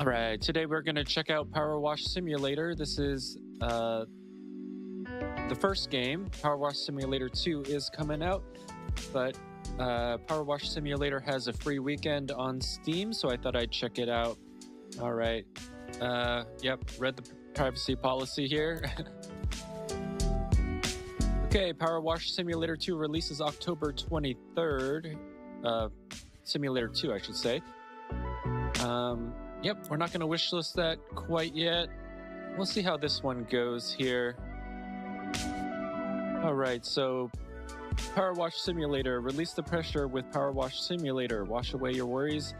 All right, today we're going to check out PowerWash Simulator. This is the first game. PowerWash Simulator 2 is coming out, but PowerWash Simulator has a free weekend on Steam, so I thought I'd check it out. All right. Yep, read the privacy policy here. Okay, PowerWash Simulator 2 releases October 23rd. Simulator 2, I should say. Yep, we're not going to wishlist that quite yet. We'll see how this one goes here. All right, so PowerWash Simulator. Release the pressure with PowerWash Simulator. Wash away your worries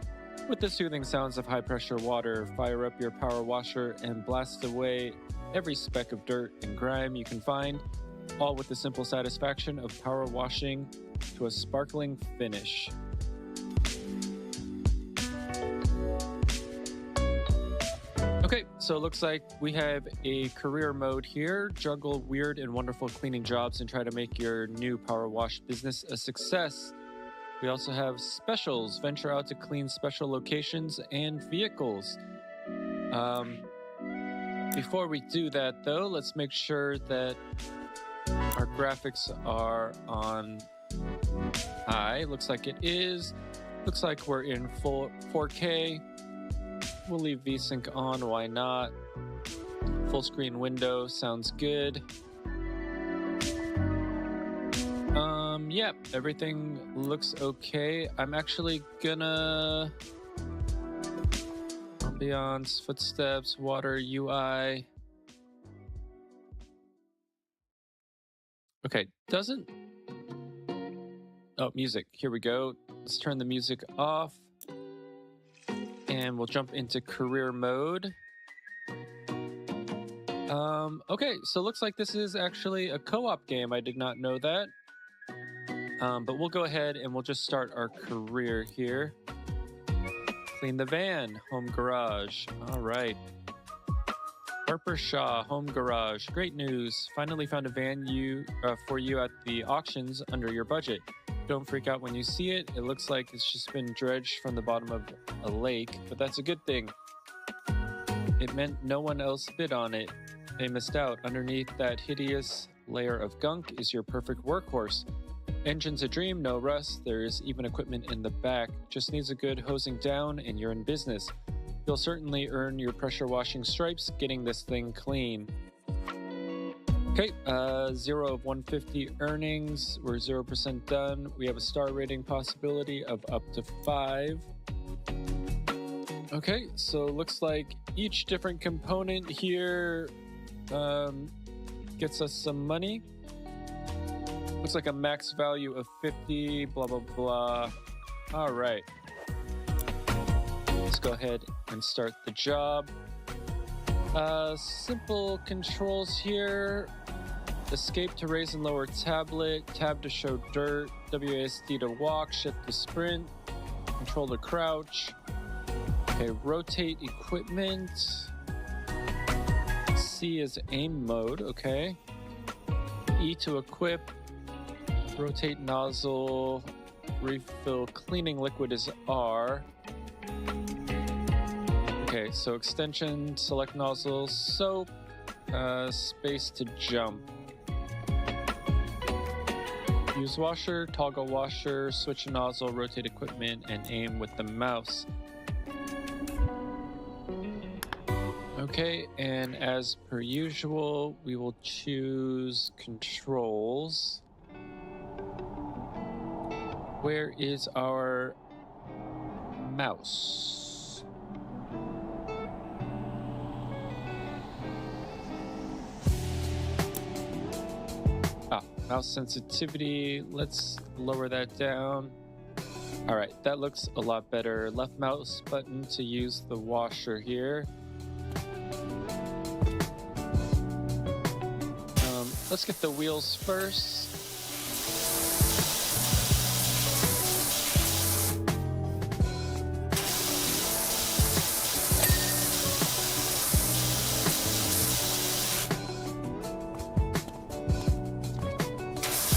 with the soothing sounds of high-pressure water. Fire up your power washer and blast away every speck of dirt and grime you can find, all with the simple satisfaction of power washing to a sparkling finish. Okay, so it looks like we have a career mode here. Juggle weird and wonderful cleaning jobs and try to make your new power wash business a success. We also have specials. Venture out to clean special locations and vehicles. Before we do that, though, let's make sure that our graphics are on high. Looks like it is. Looks like we're in full 4K. We'll leave VSync on, why not? Full screen window sounds good. Yep, everything looks okay. I'm actually gonna ambiance, footsteps, water, UI. Okay, doesn't. Oh, music. Here we go. Let's turn the music off. And we'll jump into career mode. Okay, so it looks like this is actually a co-op game. I did not know that. But we'll go ahead and we'll just start our career here. Clean the van, home garage. All right. Harper Shaw, home garage. Great news. Finally found a van for you at the auctions under your budget. Don't freak out when you see it. It looks like it's just been dredged from the bottom of a lake, but that's a good thing. It meant no one else bid on it. They missed out. Underneath that hideous layer of gunk is your perfect workhorse. Engine's a dream, no rust. There is even equipment in the back. Just needs a good hosing down and you're in business. You'll certainly earn your pressure washing stripes getting this thing clean. Okay, 0 of 150 earnings. We're 0% done. We have a star rating possibility of up to 5. Okay, so it looks like each different component here gets us some money. Looks like a max value of 50, blah, blah, blah. All right. Let's go ahead and start the job. Simple controls here. Escape to raise and lower tablet, tab to show dirt, WASD to walk, shift to sprint, control to crouch. Okay, rotate equipment. C is aim mode, okay. E to equip, rotate nozzle, refill cleaning liquid is R. Okay, so extension, select nozzle, soap, space to jump. Use washer, toggle washer, switch nozzle, rotate equipment, and aim with the mouse. Okay, and as per usual, we will choose controls. Where is our mouse? Mouse sensitivity, let's lower that down. All right, that looks a lot better. Left mouse button to use the washer here. Let's get the wheels first.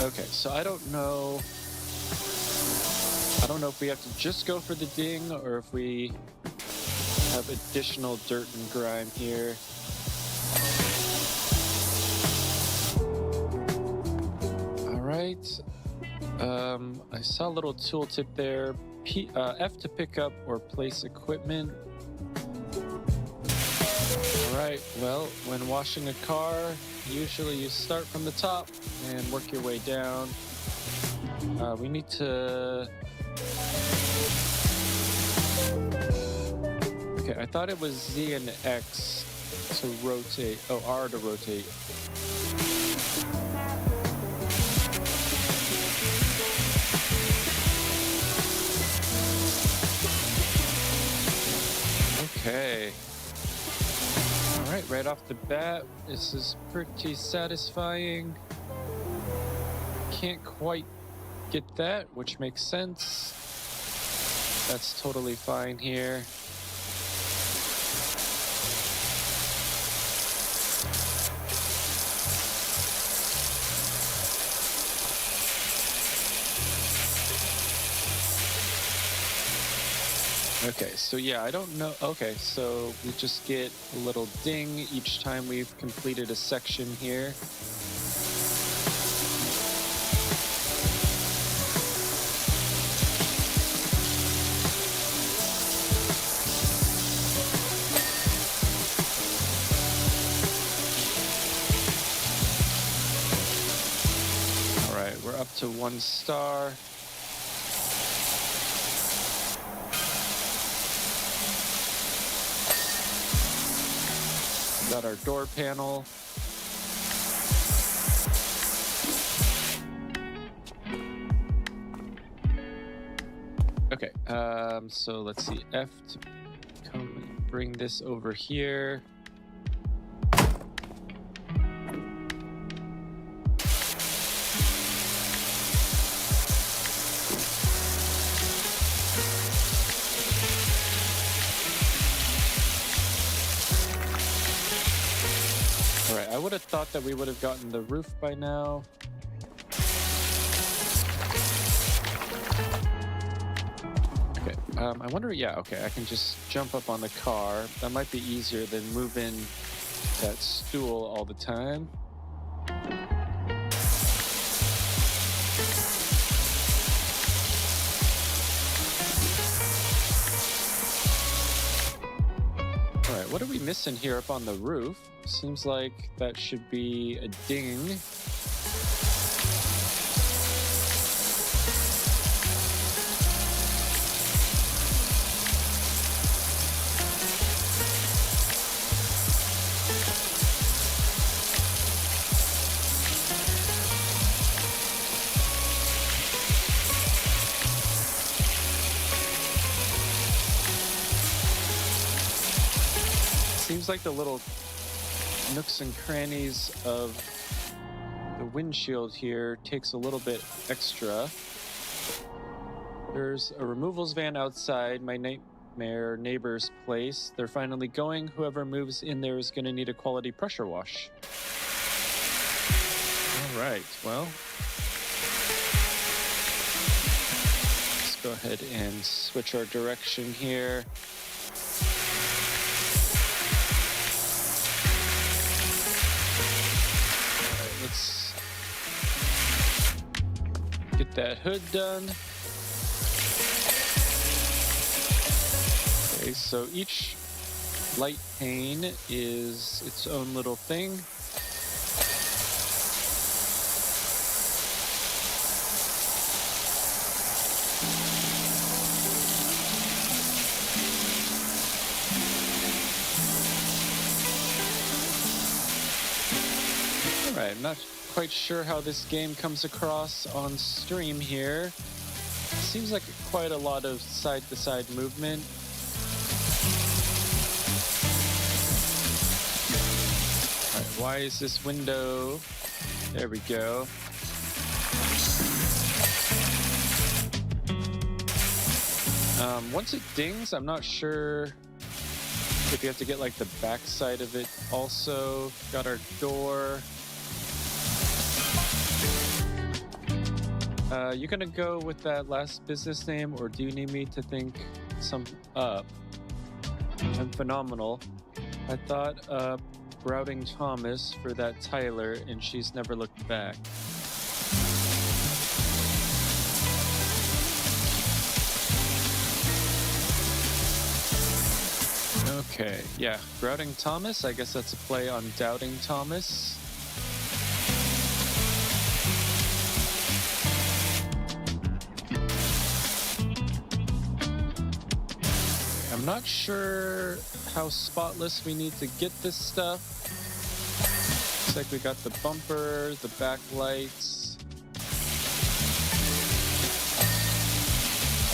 Okay, so I don't know if we have to just go for the ding or if we have have additional dirt and grime here. All right. I saw a little tooltip there. F to pick up or place equipment. All right, well, when washing a car, usually you start from the top and work your way down. We need to... Okay, I thought it was Z and X to rotate. Oh, R to rotate. Okay. All right, right off the bat, this is pretty satisfying. Can't quite get that, which makes sense. That's totally fine here. Okay, so yeah, I don't know. Okay, so we just get a little ding each time we've completed a section here. All right, we're up to 1 star. Got our door panel. Okay, so let's see, F to come and bring this over here. I would have thought that we would have gotten the roof by now. Okay, I wonder, yeah, okay, I can just jump up on the car. That might be easier than moving that stool all the time. All right, what are we missing here up on the roof? Seems like that should be a ding. Seems like the little nooks and crannies of the windshield here takes a little bit extra. There's a removals van outside my nightmare neighbor's place. They're finally going. Whoever moves in there is going to need a quality pressure wash. All right, well, let's go ahead and switch our direction here. Let's get that hood done. Okay, so each light pane is its own little thing. I'm not quite sure how this game comes across on stream here. Seems like quite a lot of side-to-side movement. All right, why is this window? There we go. Once it dings, I'm not sure if you have to get like the back side of it also. Got our door. You gonna go with that last business name, or do you need me to think some up? I'm phenomenal. I thought routing Thomas for that Tyler, and she's never looked back. Okay, yeah, routing Thomas. I guess that's a play on doubting Thomas. I'm not sure how spotless we need to get this stuff. Looks like we got the bumper, the backlights.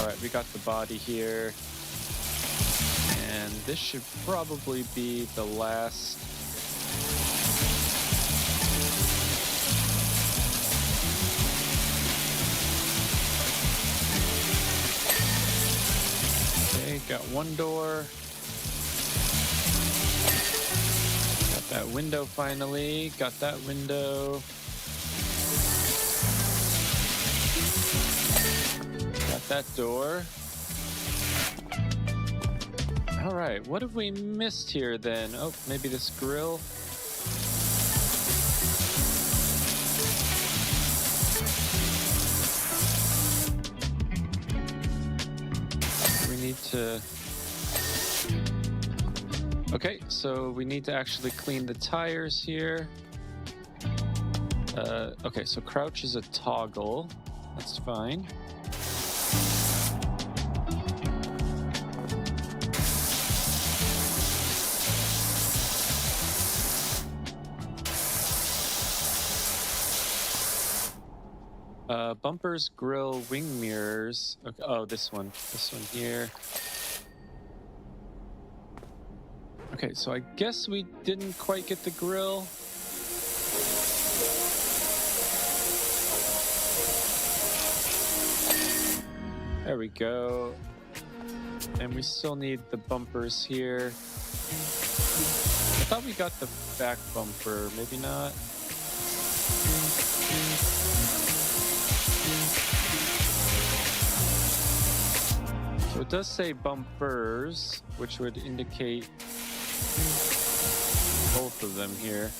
All right, we got the body here. And this should probably be the last. Okay, got one door. Got that window finally. Got that window. Got that door. All right, what have we missed here then? Oh, maybe this grill. We need to... Okay, so we need to actually clean the tires here. Okay, so crouch is a toggle. That's fine. Bumpers, grill, wing mirrors. Okay, oh, this one here. Okay, so I guess we didn't quite get the grill. There we go. And we still need the bumpers here. I thought we got the back bumper, maybe not. So it does say bumpers, which would indicate both of them here.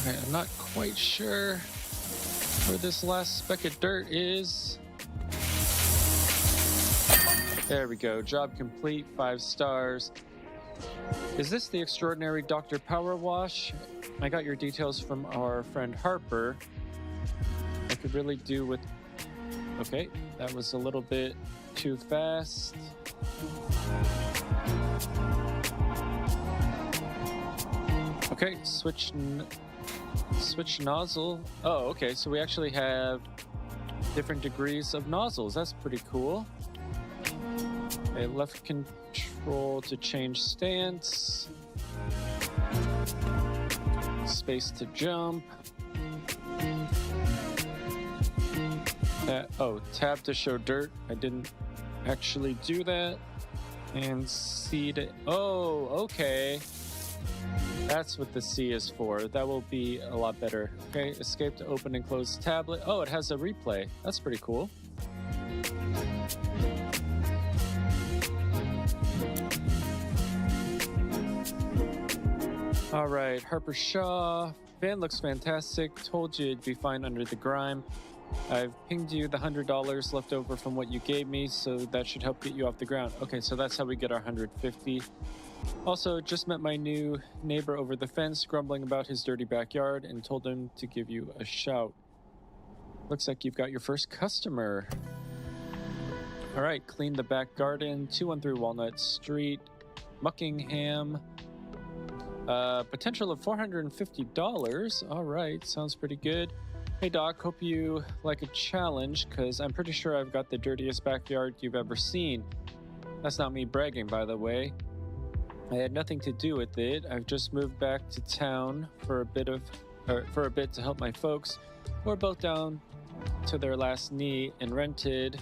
Okay, I'm not quite sure where this last speck of dirt is. There we go. Job complete. 5 stars. Is this the extraordinary Dr. PowerWash? I got your details from our friend Harper. I could really do with... Okay, that was a little bit too fast. Okay, switch nozzle. Oh, okay, so we actually have different degrees of nozzles. That's pretty cool. Okay, left control to change stance. Space to jump. Tab to show dirt. I didn't actually do that. And C to... Oh, okay. That's what the C is for. That will be a lot better. Okay, escape to open and close tablet. Oh, it has a replay. That's pretty cool. All right, Harper Shaw. Van looks fantastic. Told you it'd be fine under the grime. I've pinged you the $100 left over from what you gave me, so that should help get you off the ground. Okay, so that's how we get our 150. Also, just met my new neighbor over the fence, grumbling about his dirty backyard, and told him to give you a shout. Looks like you've got your first customer. All right, clean the back garden, 213 Walnut Street, Muckingham. Potential of $450. All right, sounds pretty good. Hey Doc, hope you like a challenge, because I'm pretty sure I've got the dirtiest backyard you've ever seen. That's not me bragging, by the way. I had nothing to do with it. I've just moved back to town for a bit to help my folks, who are both down to their last knee and rented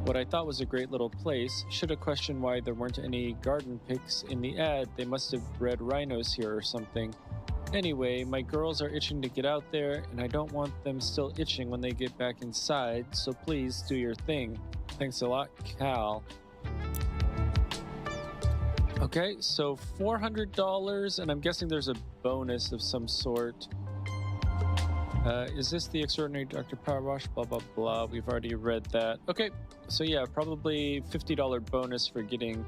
what I thought was a great little place. Should have questioned why there weren't any garden pics in the ad. They must have bred rhinos here or something. Anyway, my girls are itching to get out there, and I don't want them still itching when they get back inside, so please do your thing. Thanks a lot, Cal. Okay, so $400, and I'm guessing there's a bonus of some sort. Is this the extraordinary Dr. PowerWash? Blah, blah, blah. We've already read that. Okay, so yeah, probably $50 bonus for getting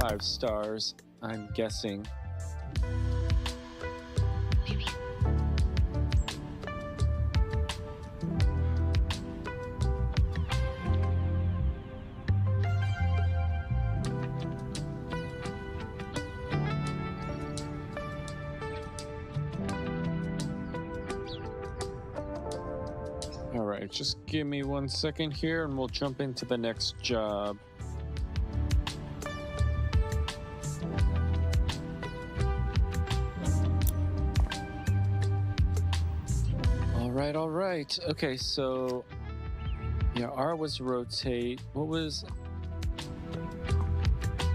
5 stars, I'm guessing. All right, just give me 1 second here and we'll jump into the next job. All right. Okay, so yeah, R was rotate. What was...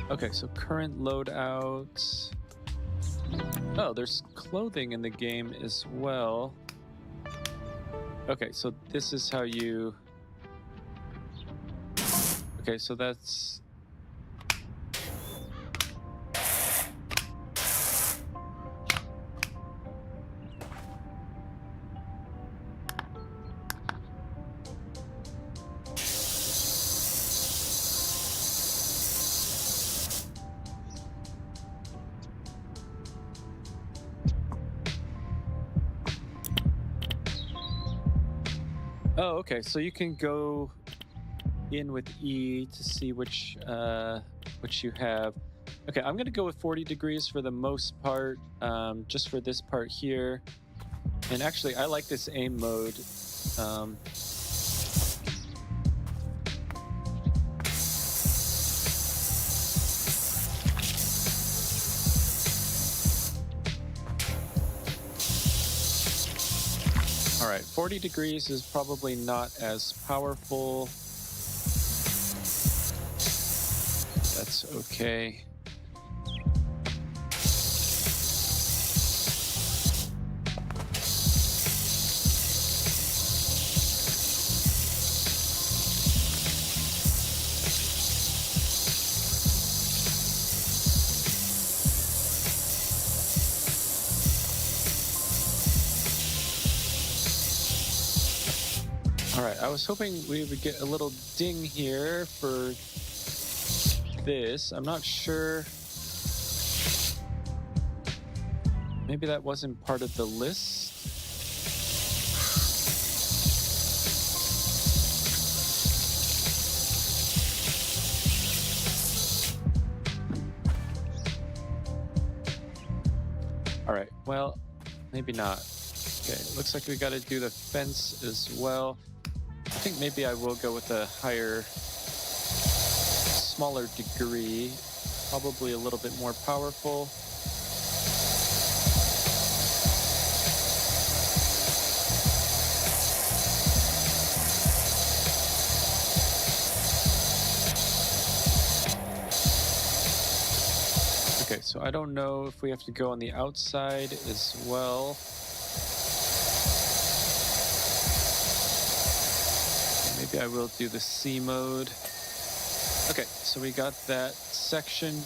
Okay, so current loadout. Oh, there's clothing in the game as well. Okay, so this is how you... Okay, so that's... Oh, okay, so you can go in with E to see which you have. Okay, I'm gonna go with 40 degrees for the most part, just for this part here. And actually, I like this aim mode. All right, 40 degrees is probably not as powerful. That's okay. All right, I was hoping we would get a little ding here for this. I'm not sure. Maybe that wasn't part of the list. All right, well, maybe not. Okay, looks like we got to do the fence as well. I think maybe I will go with a higher, smaller degree, probably a little bit more powerful. Okay, so I don't know if we have to go on the outside as well. Maybe I will do the C mode. Okay, so we got that section.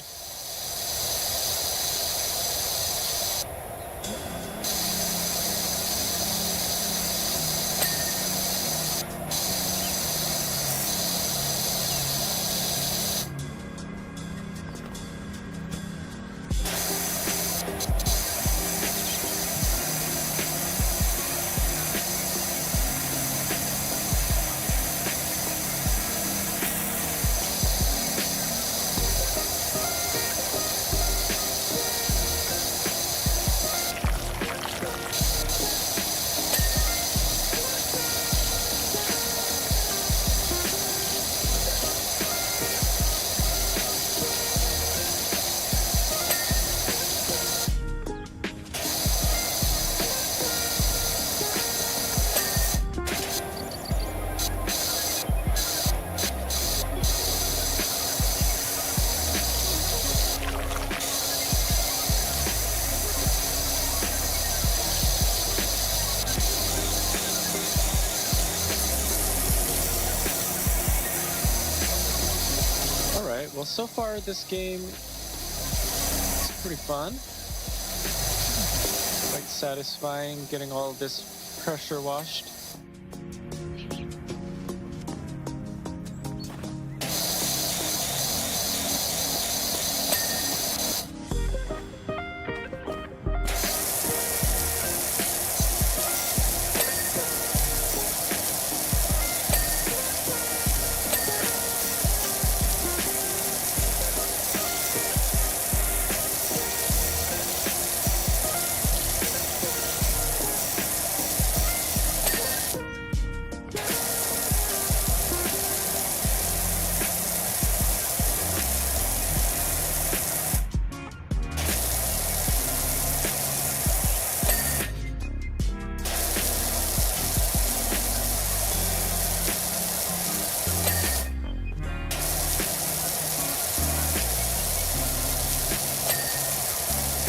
well, so far this game is pretty fun. Quite satisfying getting all of this pressure washed.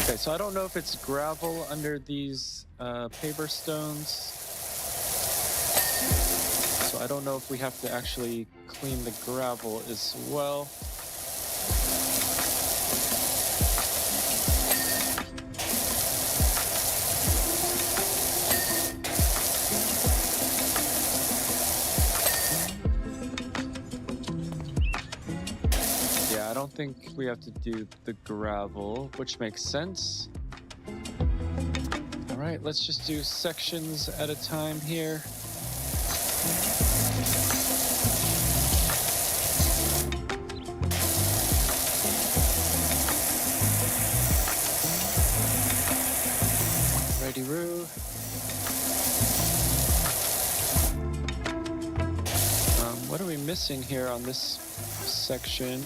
Okay, so I don't know if it's gravel under these paper stones. So I don't know if we have to actually clean the gravel as well. I don't think we have to do the gravel, which makes sense. All right, let's just do sections at a time here. Righty-roo. What are we missing here on this section?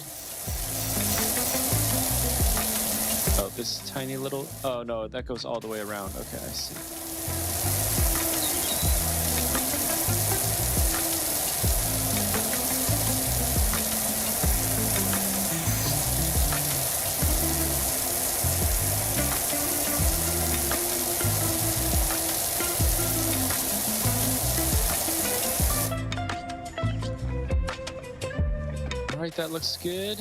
Oh, this tiny little... Oh, no, that goes all the way around. Okay, I see. All right, that looks good.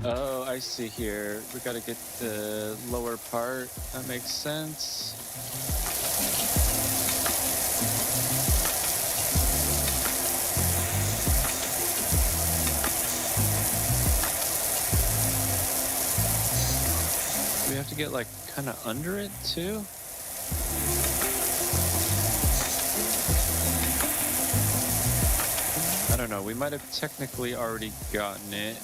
Oh, I see here. We gotta get the lower part. That makes sense. We have to get like kind of under it too. I don't know. We might have technically already gotten it.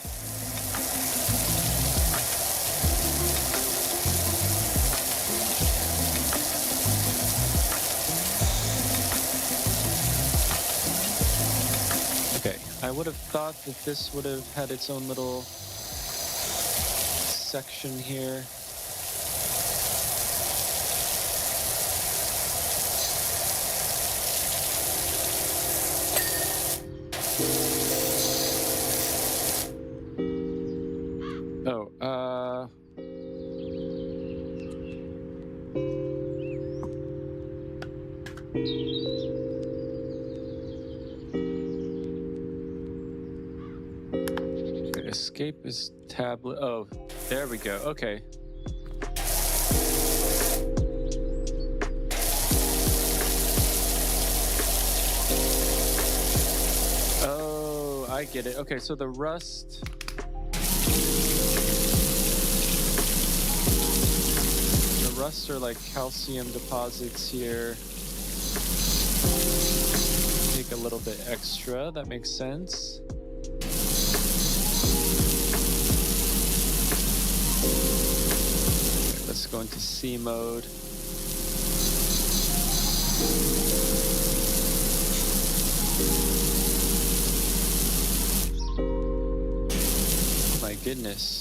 I would have thought that this would have had its own little section here. Escape is tablet. Oh, there we go. Okay. Oh, I get it. Okay, so the rust. The rust are like calcium deposits here. Take a little bit extra. That makes sense. Let's go into C mode. Oh my goodness.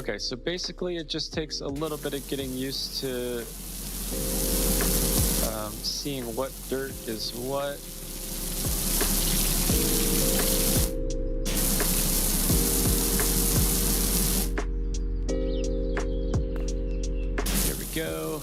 Okay, so basically it just takes a little bit of getting used to seeing what dirt is what. Here we go.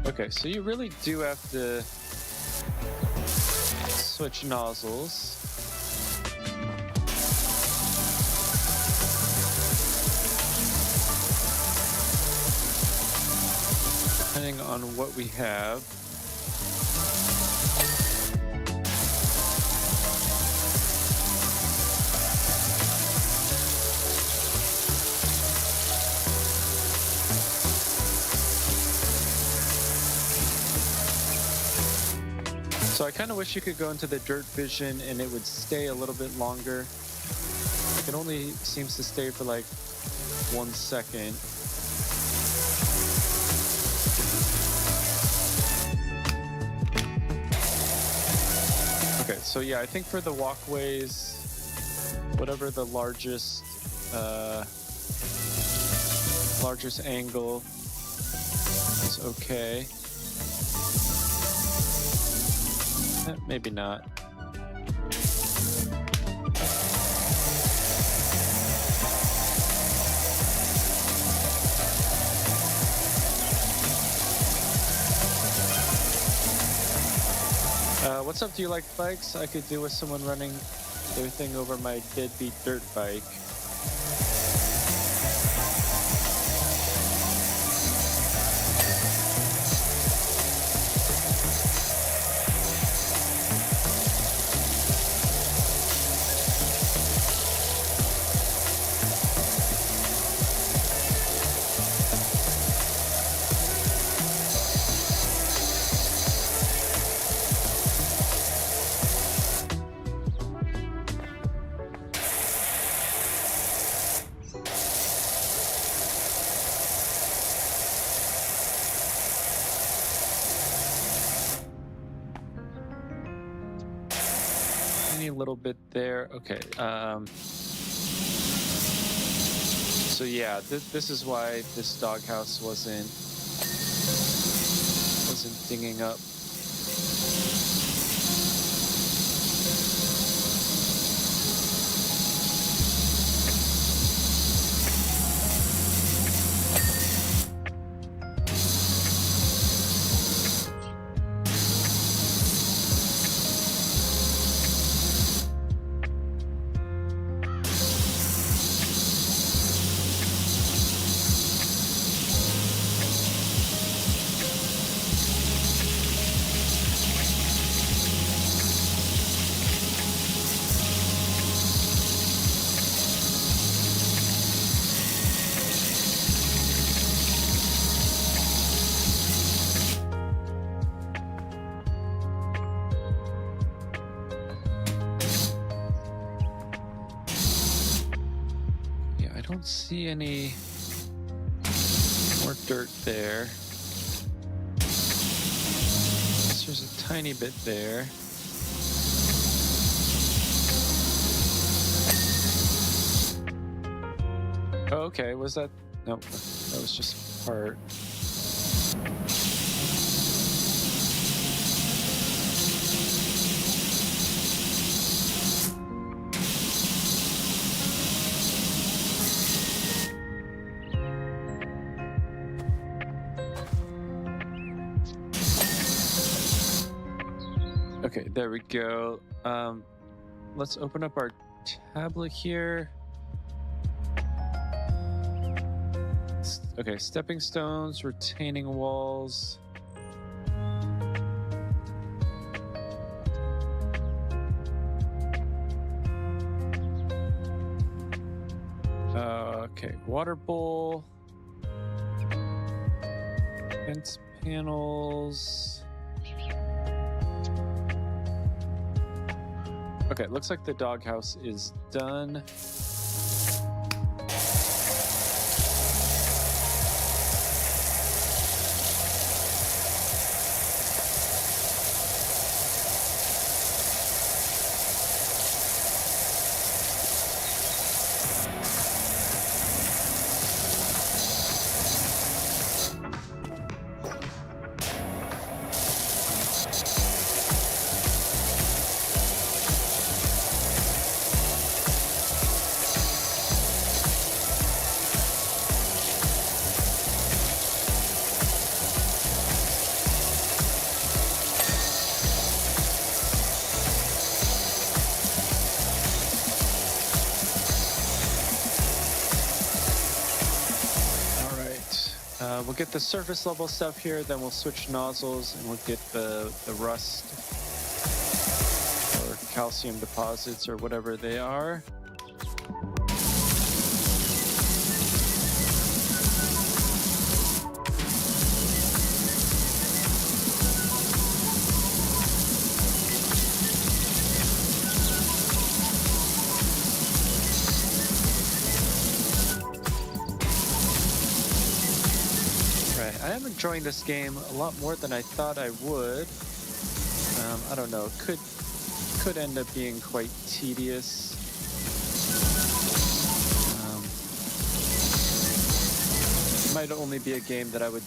Okay, so you really do have to switch nozzles. Depending on what we have. So I kind of wish you could go into the dirt vision and it would stay a little bit longer. It only seems to stay for like 1 second. Okay, so yeah, I think for the walkways, whatever the largest angle is okay. Maybe not. What's up? Do you like bikes? I could do with someone running their thing over my deadbeat dirt bike. A little bit there. Okay. So yeah, this is why this doghouse wasn't dinging up. don't see any more dirt there. There's a tiny bit there. Oh, okay, was that? Nope, that was just part. Okay, there we go. Let's open up our tablet here. Okay, stepping stones, retaining walls. Okay, water bowl. Fence panels. Okay, looks like the doghouse is done. We'll get the surface level stuff here, then we'll switch nozzles and we'll get the rust or calcium deposits or whatever they are. I am enjoying this game a lot more than I thought I would. I don't know, could end up being quite tedious. It might only be a game that I would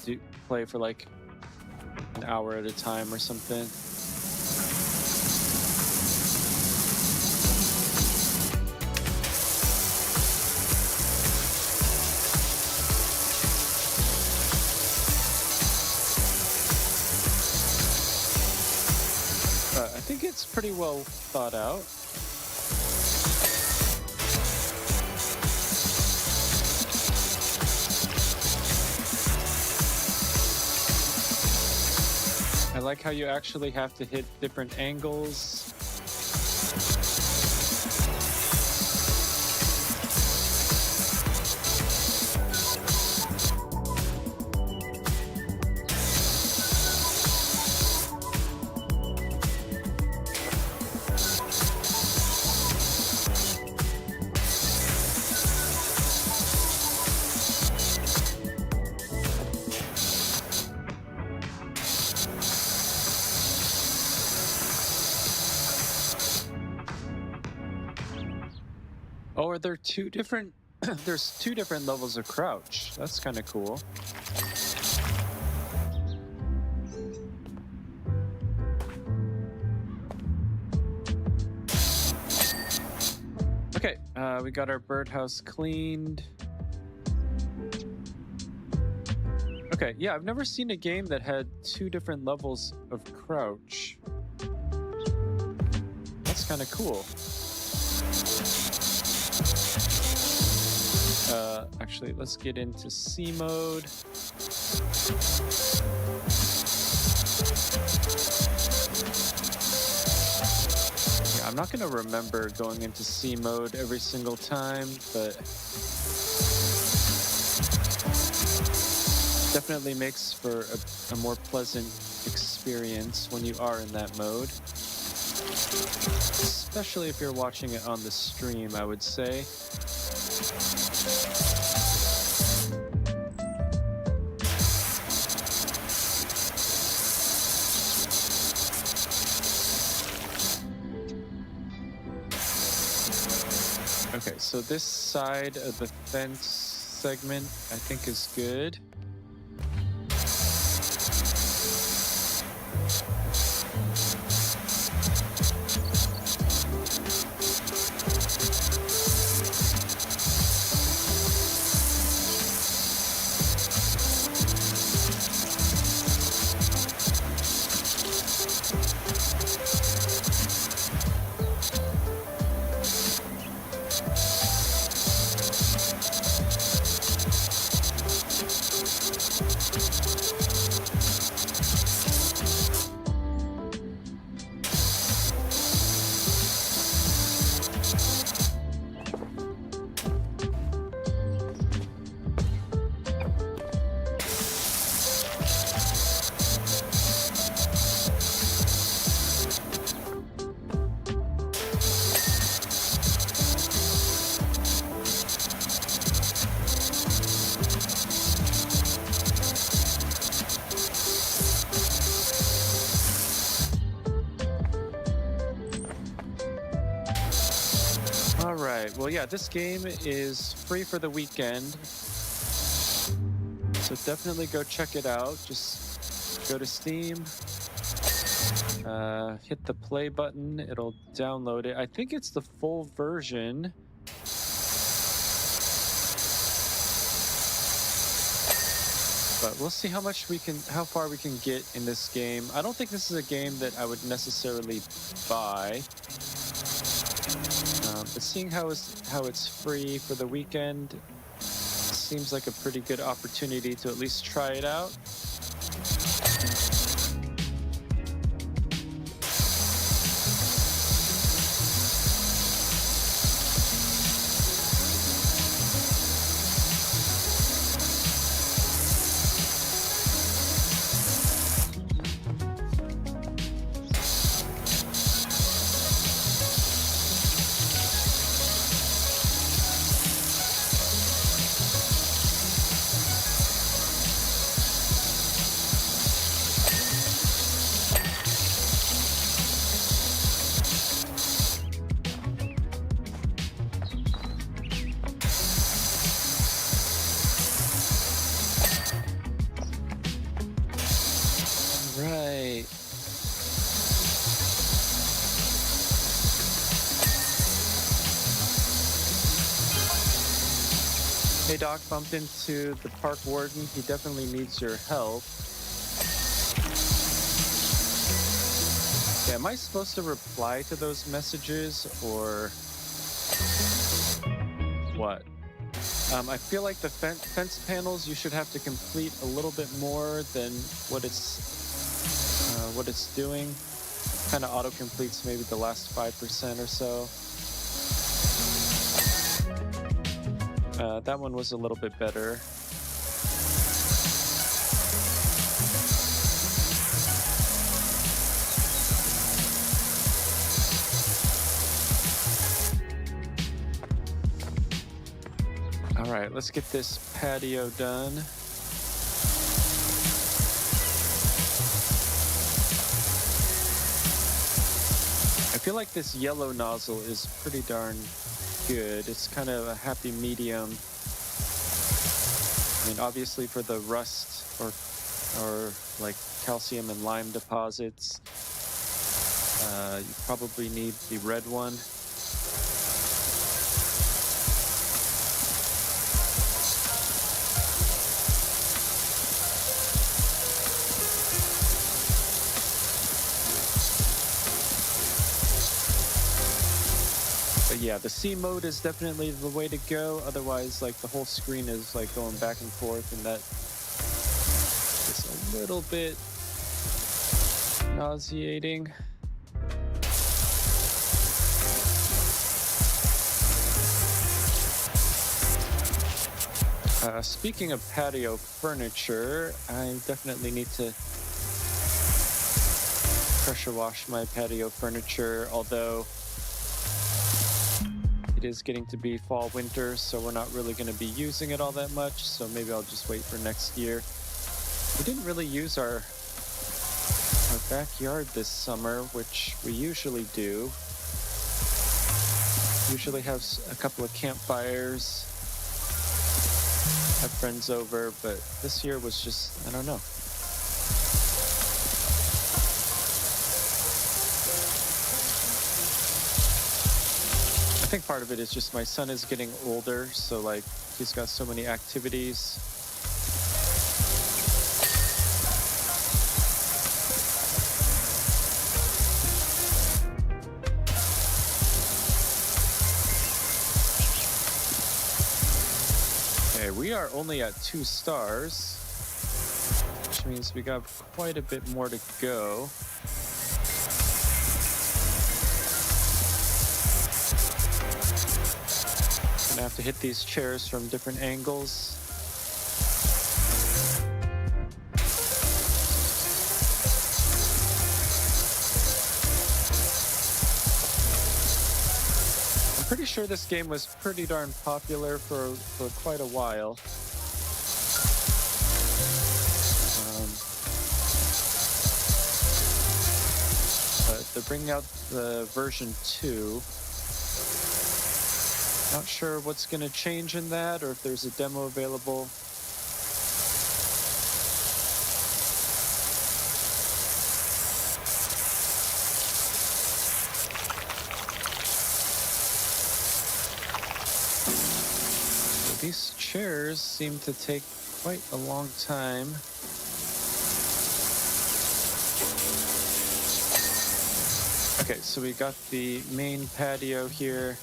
play for like an hour at a time or something. I think it's pretty well thought out. I like how you actually have to hit different angles. Oh, are there two different? There's two different levels of crouch. That's kind of cool. Okay, we got our birdhouse cleaned. Okay, yeah, I've never seen a game that had two different levels of crouch. That's kind of cool. Actually, let's get into C mode. Yeah, I'm not going to remember going into C mode every single time, but definitely makes for a more pleasant experience when you are in that mode. Especially if you're watching it on the stream, I would say. Okay, so this side of the fence segment I think is good. All right, well, yeah, this game is free for the weekend, so definitely go check it out. Just go to Steam, hit the play button, it'll download it. I think it's the full version. But we'll see how far we can get in this game. I don't think this is a game that I would necessarily buy. But seeing how it's free for the weekend seems like a pretty good opportunity to at least try it out. Right. Hey Doc, bumped into the park warden. He definitely needs your help. Yeah, am I supposed to reply to those messages or what? I feel like the fence panels you should have to complete a little bit more than what it's doing. Kind of auto completes maybe the last 5% or so. That one was a little bit better. All right, let's get this patio done. I feel like this yellow nozzle is pretty darn good. It's kind of a happy medium. I mean, obviously for the rust or like calcium and lime deposits, you probably need the red one. But yeah, the C mode is definitely the way to go. Otherwise, like the whole screen is like going back and forth, and that is a little bit nauseating. Speaking of patio furniture, I definitely need to pressure wash my patio furniture, although it is getting to be fall winter, so we're not really going to be using it all that much, so maybe I'll just wait for next year. We didn't really use our backyard this summer, which we usually do. Usually have a couple of campfires, have friends over, but this year was just, I don't know. I think part of it is just my son is getting older, so like he's got so many activities. Okay, we are only at 2 stars, which means we got quite a bit more to go. I have to hit these chairs from different angles. I'm pretty sure this game was pretty darn popular for quite a while. But they're bringing out the version 2. Not sure what's going to change in that, or if there's a demo available. So these chairs seem to take quite a long time. Okay, so we got the main patio here.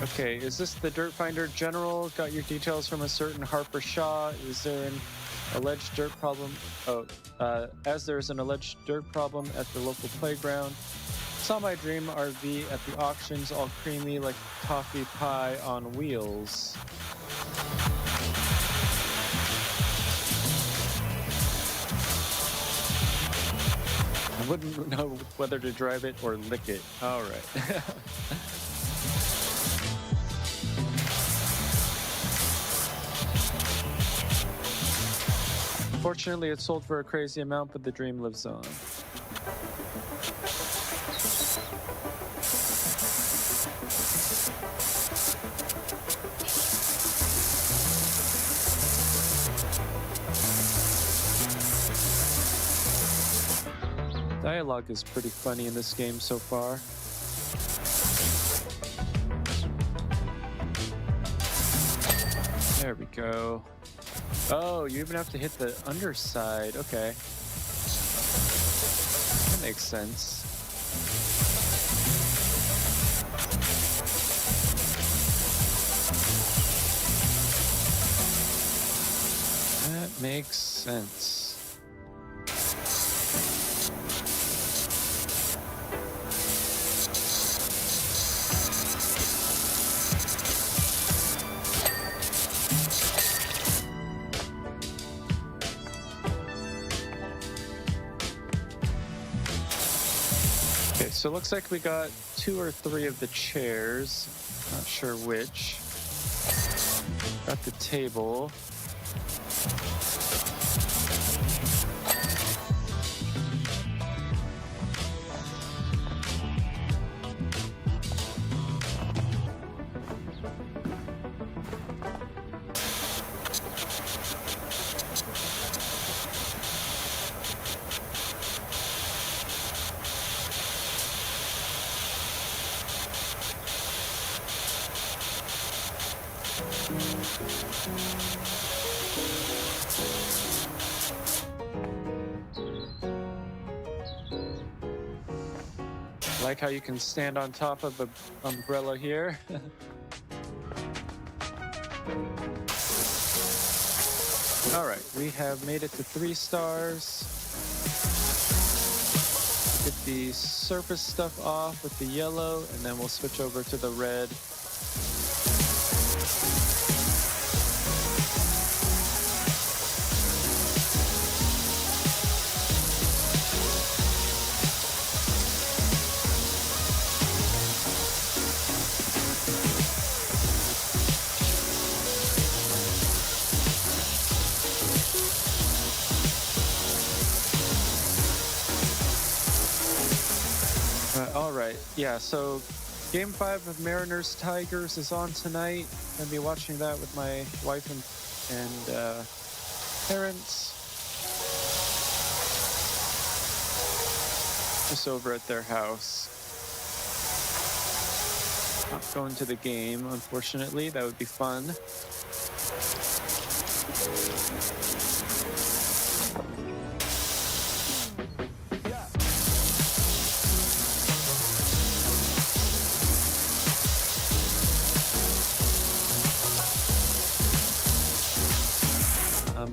Okay, is this the Dirt Finder General? Got your details from a certain Harper Shaw. Is there an alleged dirt problem? Oh, as there's an alleged dirt problem at the local playground. Saw my dream RV at the auctions, all creamy like toffee pie on wheels. I wouldn't know whether to drive it or lick it. All right. Fortunately, it sold for a crazy amount, but the dream lives on. Dialogue is pretty funny in this game so far. There we go. Oh, you even have to hit the underside. Okay. That makes sense. That makes sense. So it looks like we got 2 or 3 of the chairs. Not sure which. Got the table. Like how you can stand on top of an umbrella here. All right, we have made it to 3 stars. Get the surface stuff off with the yellow, and then we'll switch over to the red. yeah, so Game 5 of Mariners Tigers is on tonight. I'll be watching that with my wife and parents. Just over at their house. Not going to the game, unfortunately. That would be fun.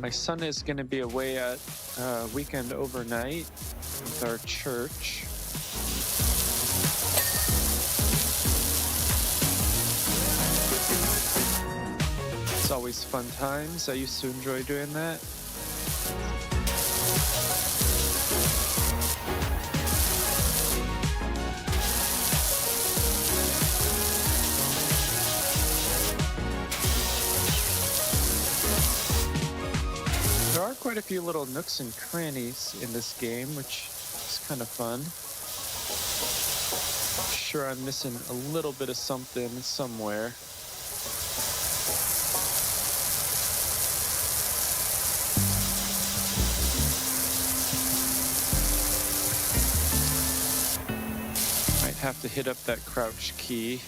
My son is going to be away at weekend overnight with our church. It's always fun times. I used to enjoy doing that. There are quite a few little nooks and crannies in this game, which is kind of fun. Sure, I'm missing a little bit of something somewhere. Might have to hit up that crouch key.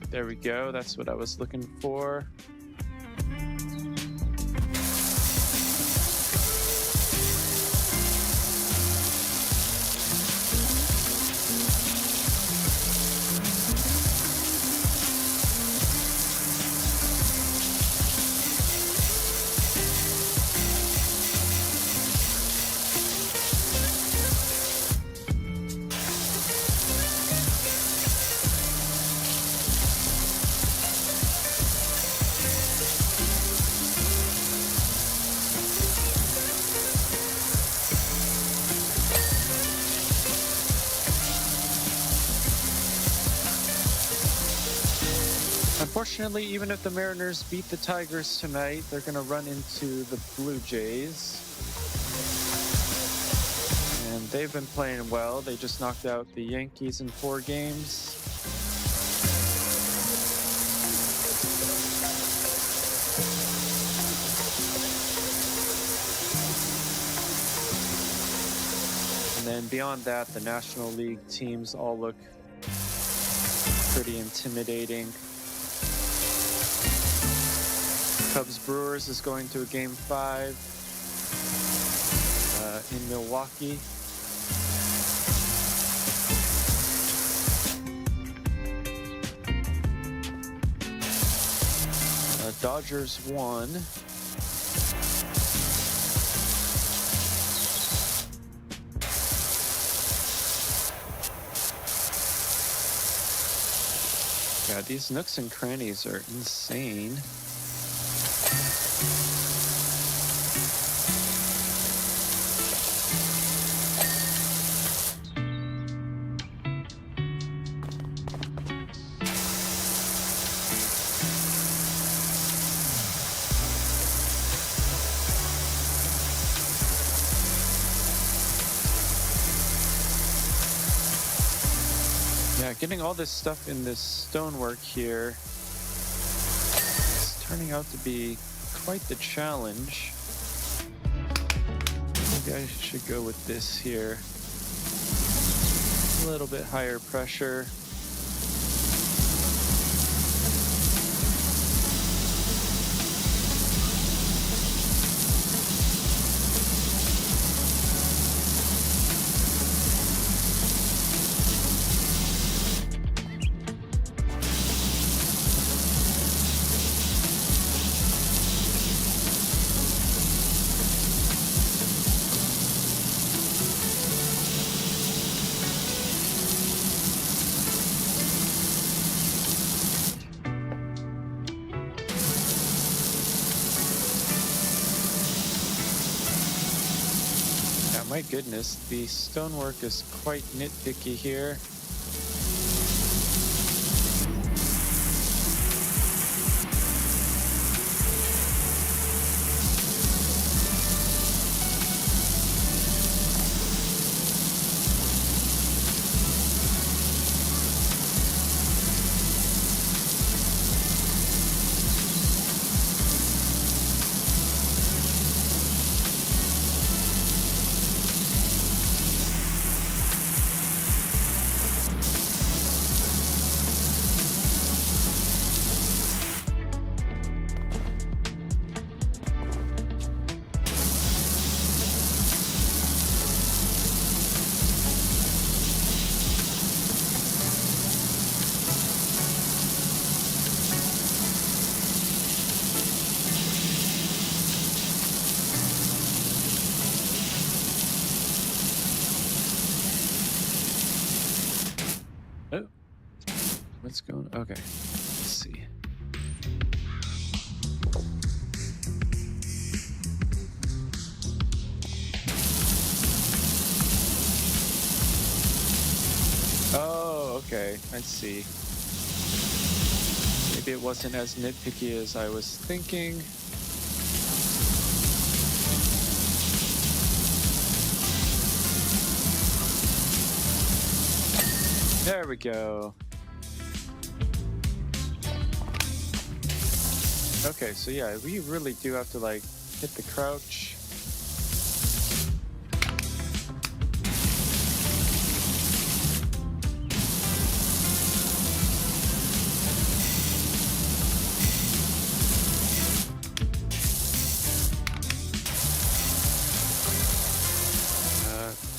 There we go. That's what I was looking for. Unfortunately, even if the Mariners beat the Tigers tonight, they're going to run into the Blue Jays. And they've been playing well. They just knocked out the Yankees in 4 games. And then beyond that, the National League teams all look pretty intimidating. Cubs Brewers is going to a Game 5 in Milwaukee. Dodgers won. Yeah, these nooks and crannies are insane. Yeah, getting all this stuff in this stonework here is turning out to be quite the challenge. Maybe I should go with this here. A little bit higher pressure. My goodness, the stonework is quite nitpicky here. Oh, what's going on? Okay, let's see. Oh, okay, I see. Maybe it wasn't as nitpicky as I was thinking. There we go. Okay, so yeah, we really do have to like hit the crouch.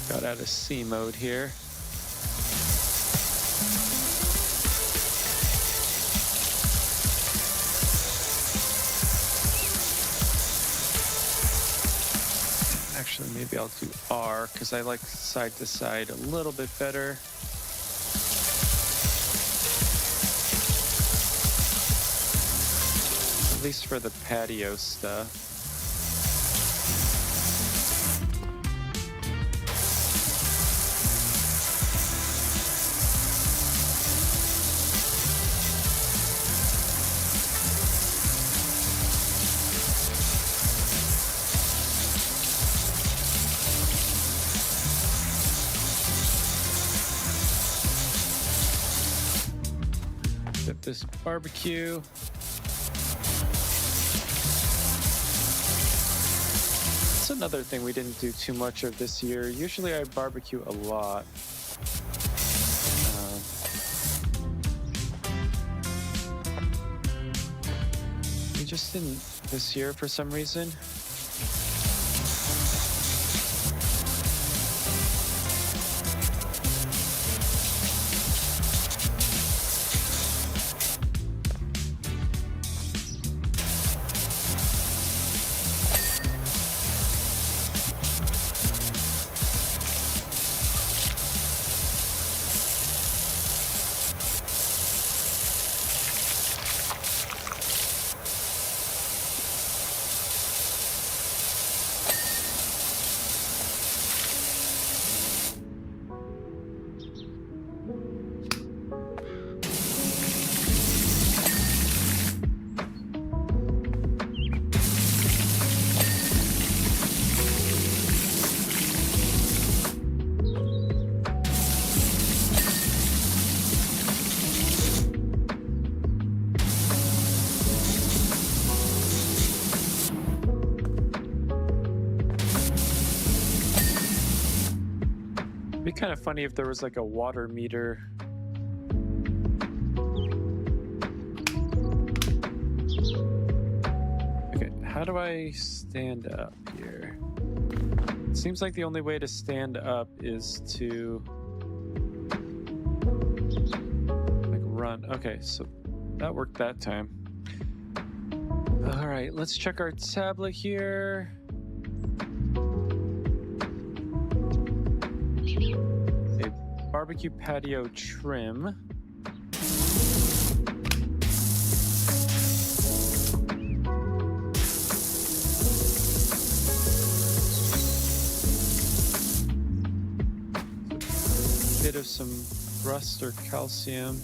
Got out of C mode here. Actually, maybe I'll do R because I like side to side a little bit better. At least for the patio stuff. Set this barbecue. That's another thing we didn't do too much of this year. Usually I barbecue a lot. We just didn't this year for some reason. It'd be kind of funny if there was like a water meter. Okay, how do I stand up here? It seems like the only way to stand up is to like run. Okay, so that worked that time. All right, let's check our tablet here. Barbecue patio trim. bit of some rust or calcium.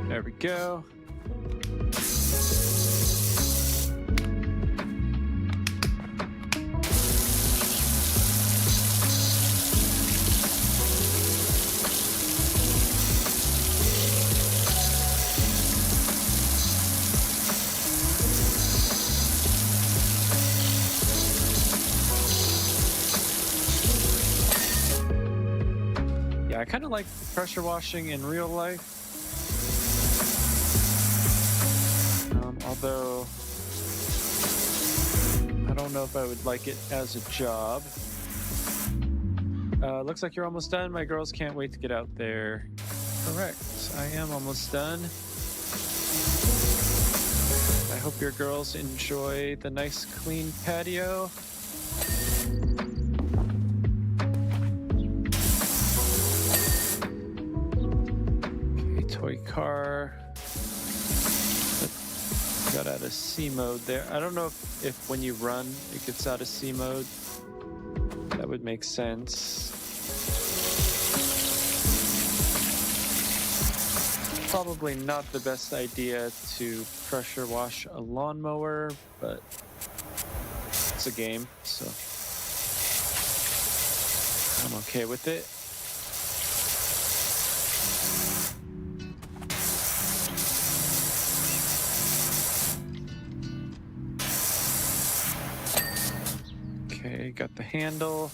There we go. Yeah, I kind of like pressure washing in real life. Although, I don't know if I would like it as a job. Looks like you're almost done. My girls can't wait to get out there. Correct. I am almost done. I hope your girls enjoy the nice clean patio. Okay, toy car. Got out of C mode there. I don't know if when you run it gets out of C mode. That would make sense. Probably not the best idea to pressure wash a lawnmower, but it's a game, so I'm okay with it. Okay, got the handle.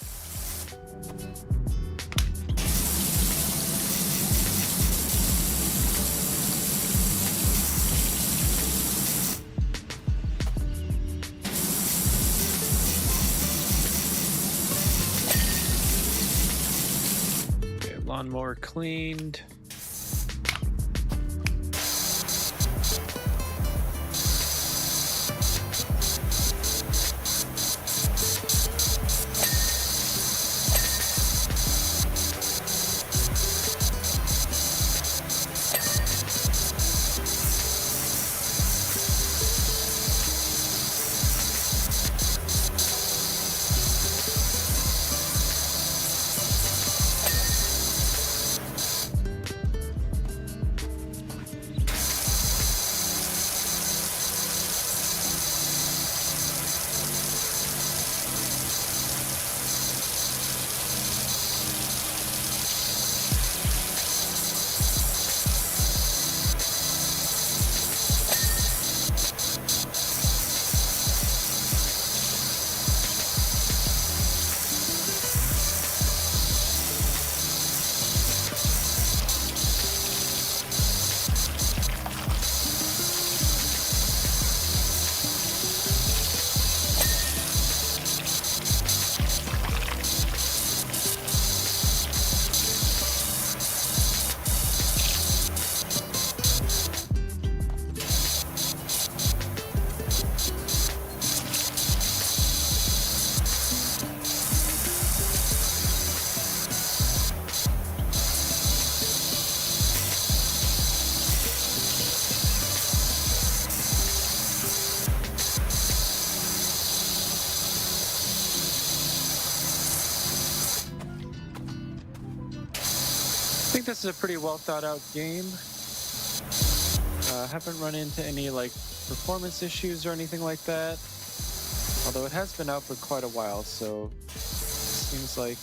Okay, lawnmower cleaned. I think this is a pretty well thought out game. Haven't run into any like performance issues or anything like that. Although it has been out for quite a while, so it seems like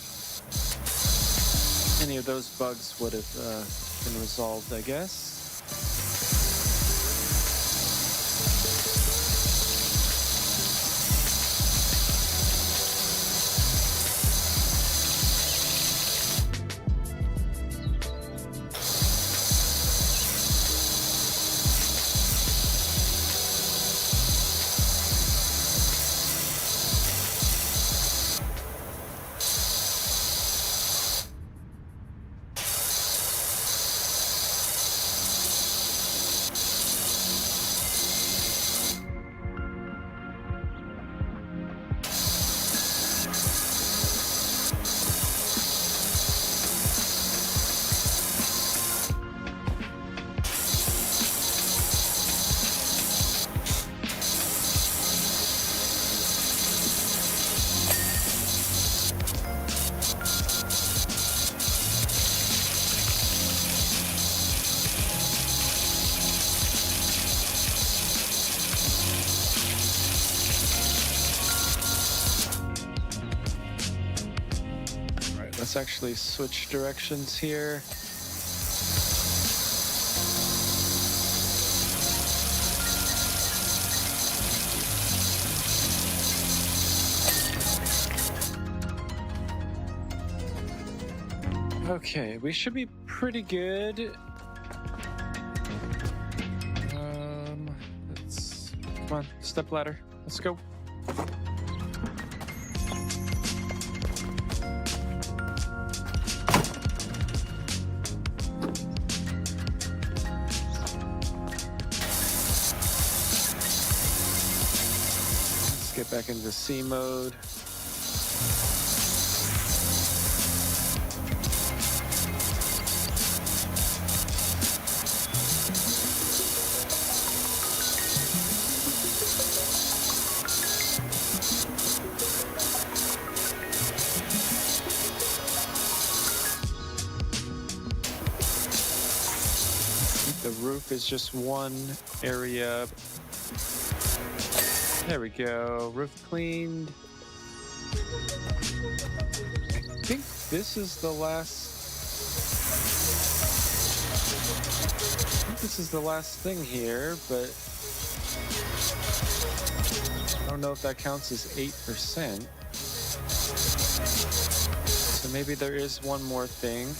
any of those bugs would have been resolved, I guess. Let's actually switch directions here. Okay, we should be pretty good. Come on, step ladder. Let's go. Let's get back into C mode. The roof is just one area. There we go. Roof cleaned. I think this is the last. I think this is the last thing here, but I don't know if that counts as 8%. So maybe there is one more thing.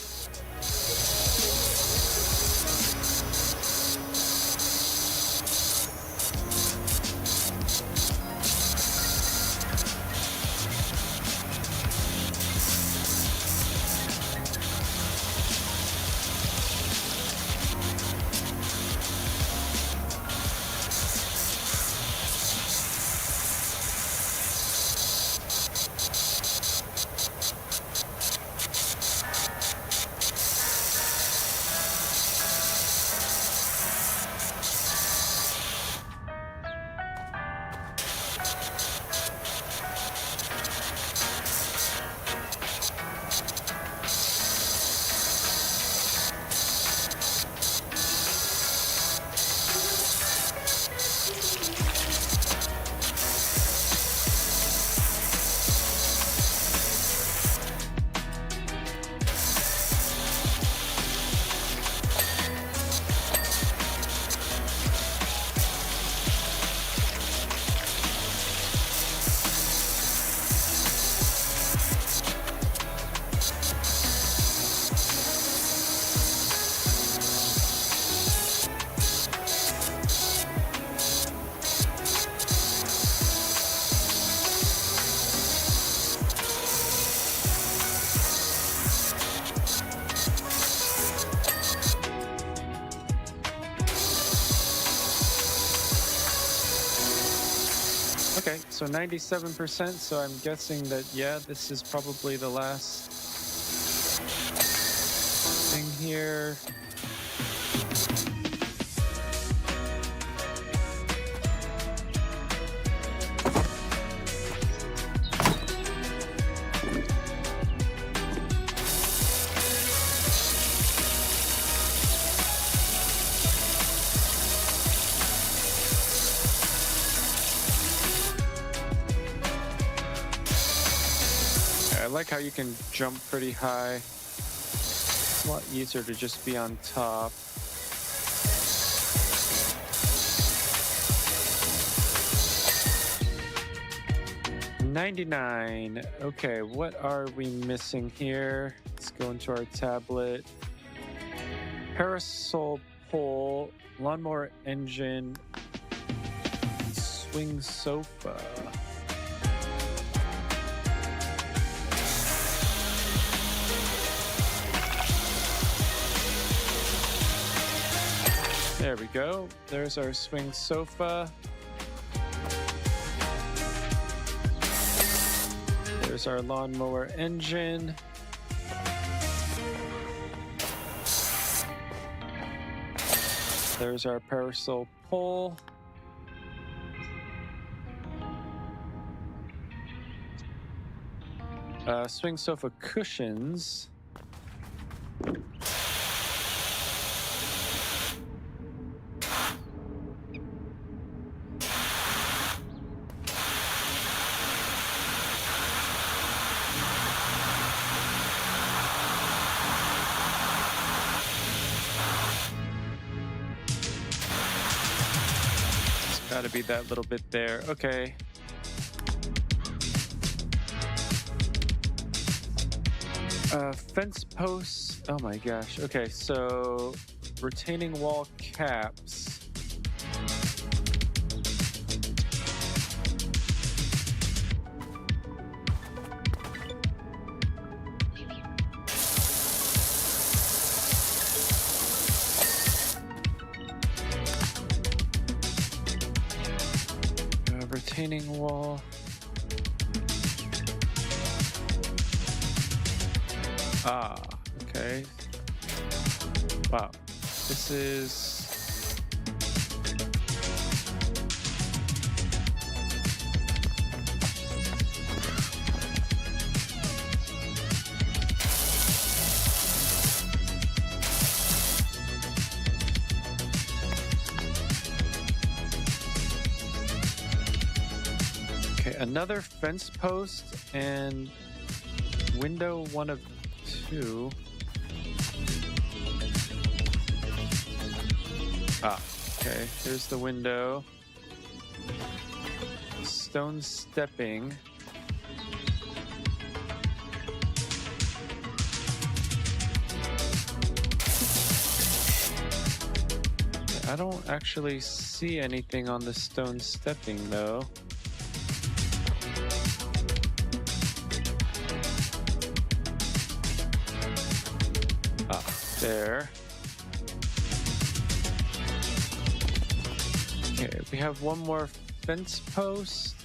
Okay, so 97%, so I'm guessing that, yeah, this is probably the last thing here. I like how you can jump pretty high. It's a lot easier to just be on top. $99. Okay, what are we missing here? Let's go into our tablet. Parasol pole, lawnmower engine, swing sofa. There we go. There's our swing sofa. There's our lawnmower engine. There's our parasol pole. Swing sofa cushions. Gotta be that little bit there. Okay. Fence posts. Oh my gosh. Okay, so retaining wall caps. Retaining wall. Ah, okay. Wow. This is... Okay, another fence post and window 1 of 2. Ah, okay, here's the window. Stone stepping. I don't actually see anything on the stone stepping though. There. Okay, we have one more fence post.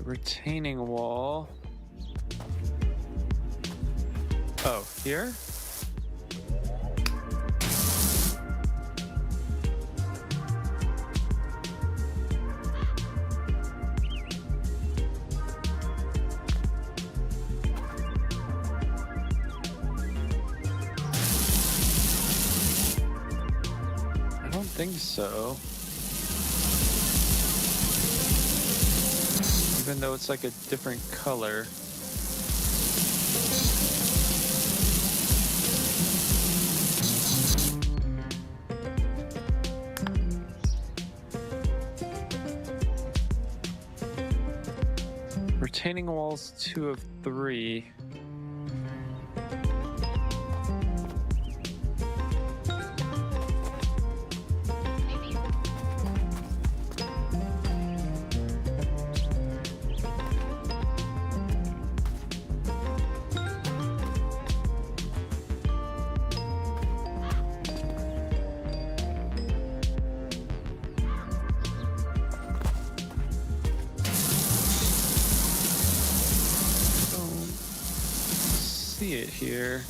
Retaining wall. Oh, here? I don't think so. Even though it's like a different color. Retaining walls 2 of 3. See it here.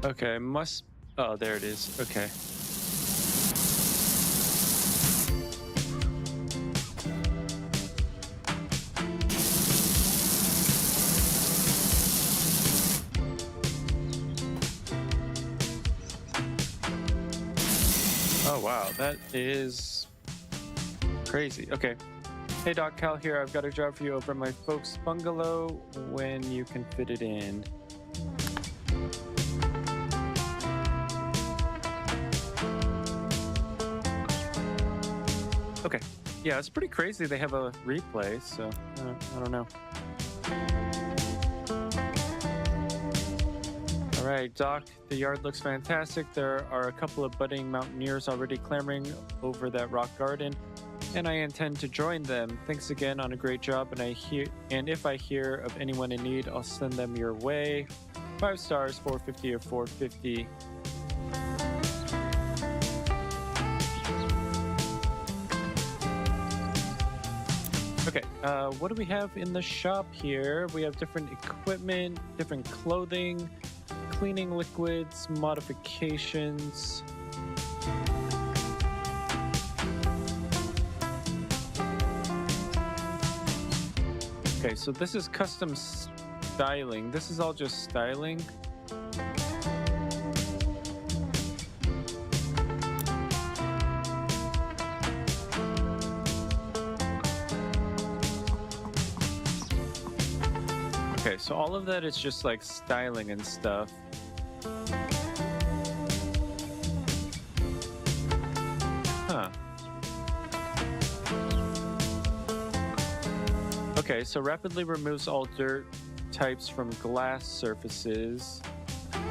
Okay, must... Oh, there it is. Okay. Oh, wow. That is crazy. Okay. Hey, Doc Cal here. I've got a job for you over at my folks' bungalow when you can fit it in. Okay, yeah, it's pretty crazy they have a replay, so I don't know. right, Doc, the yard looks fantastic. There are a couple of budding mountaineers already clamoring over that rock garden, and I intend to join them. Thanks again on a great job, and if I hear of anyone in need, I'll send them your way. 5 stars, 450 or 450. Okay, what do we have in the shop here? We have different equipment, different clothing, cleaning liquids, modifications. Okay, so this is custom styling. This is all just styling. Okay, so all of that is just like styling and stuff. Huh. Okay, so rapidly removes all dirt types from glass surfaces,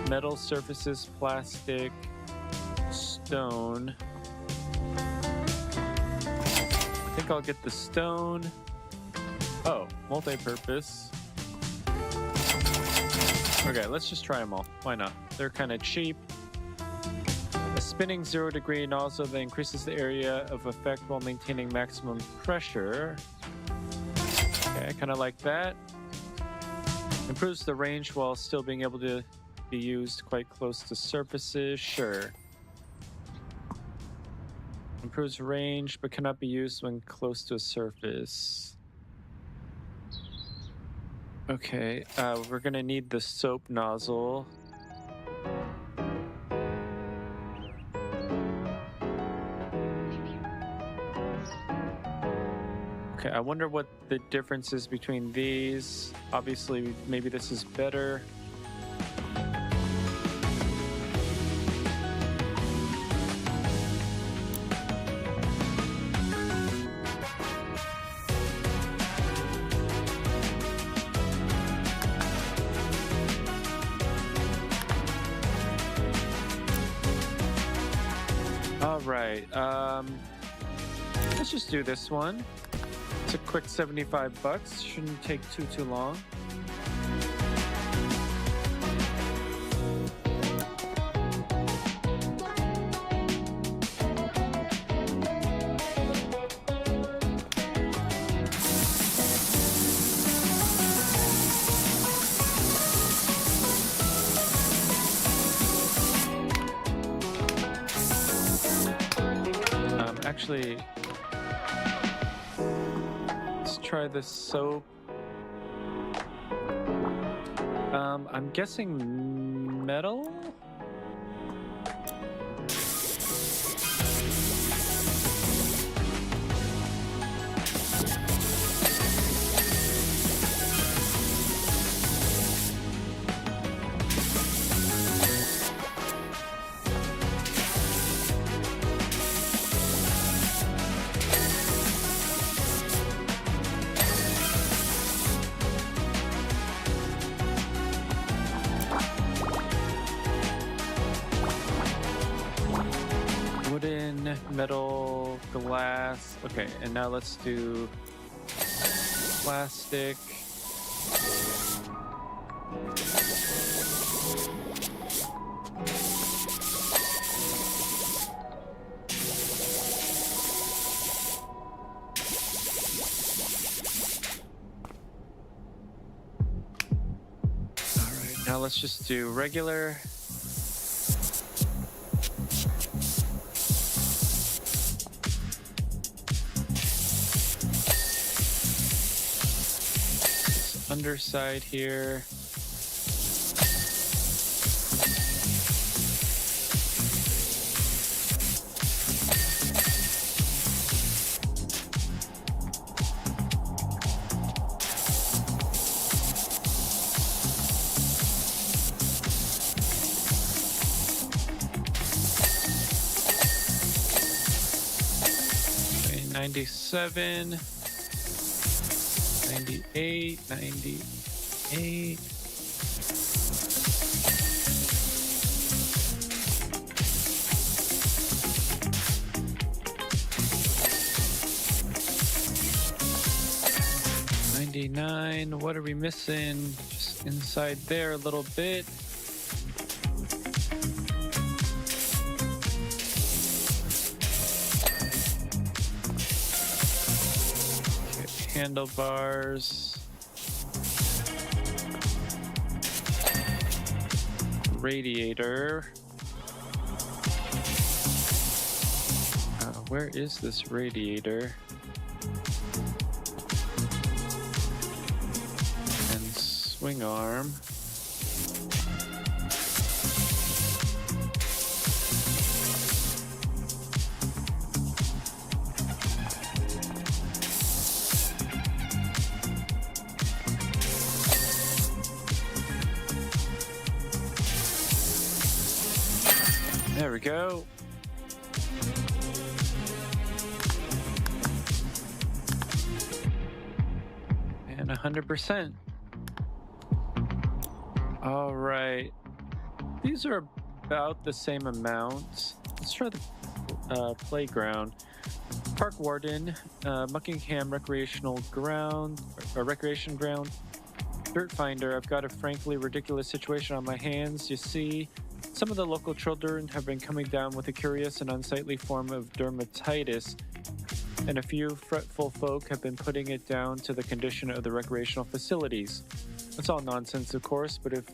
metal surfaces, plastic, stone. I think I'll get the stone. Oh, multi-purpose. Okay, let's just try them all. Why not? They're kind of cheap. A spinning 0-degree nozzle that increases the area of effect while maintaining maximum pressure. Okay, I kind of like that. Improves the range while still being able to be used quite close to surfaces. Sure. Improves range but cannot be used when close to a surface. Okay, we're gonna need the soap nozzle. Okay, I wonder what the difference is between these. Obviously, maybe this is better. All right, let's just do this one. It's a quick 75 bucks. Shouldn't take too long. Actually, let's try the soap. I'm guessing metal? Wooden, metal, glass. Okay, and now let's do plastic. All right, now let's just do regular. Underside here. Okay, 97. 98, 98. 99. What are we missing? Just inside there a little bit. Okay, handlebars. Radiator. Where is this radiator? And swing arm. There we go. And 100%. All right. These are about the same amount. Let's try the playground. Park warden, Buckingham recreational ground, or recreation ground. Dirt finder. I've got a frankly ridiculous situation on my hands. You see, some of the local children have been coming down with a curious and unsightly form of dermatitis, and a few fretful folk have been putting it down to the condition of the recreational facilities. That's all nonsense, of course, but if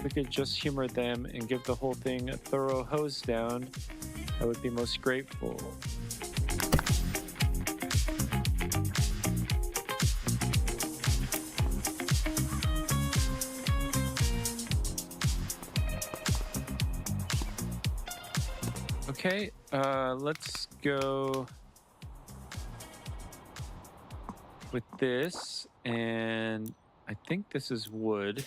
we could just humor them and give the whole thing a thorough hose down, I would be most grateful. Okay, let's go with this, and I think this is wood.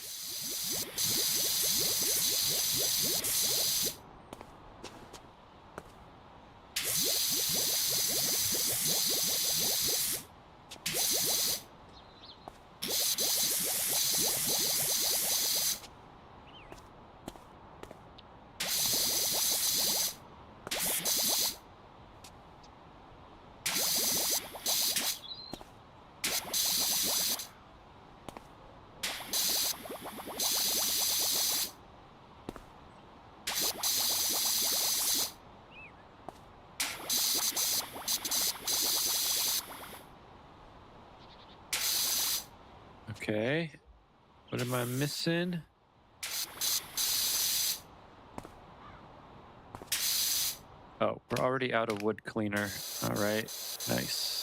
Okay, what am I missing? Oh, we're already out of wood cleaner. All right, nice.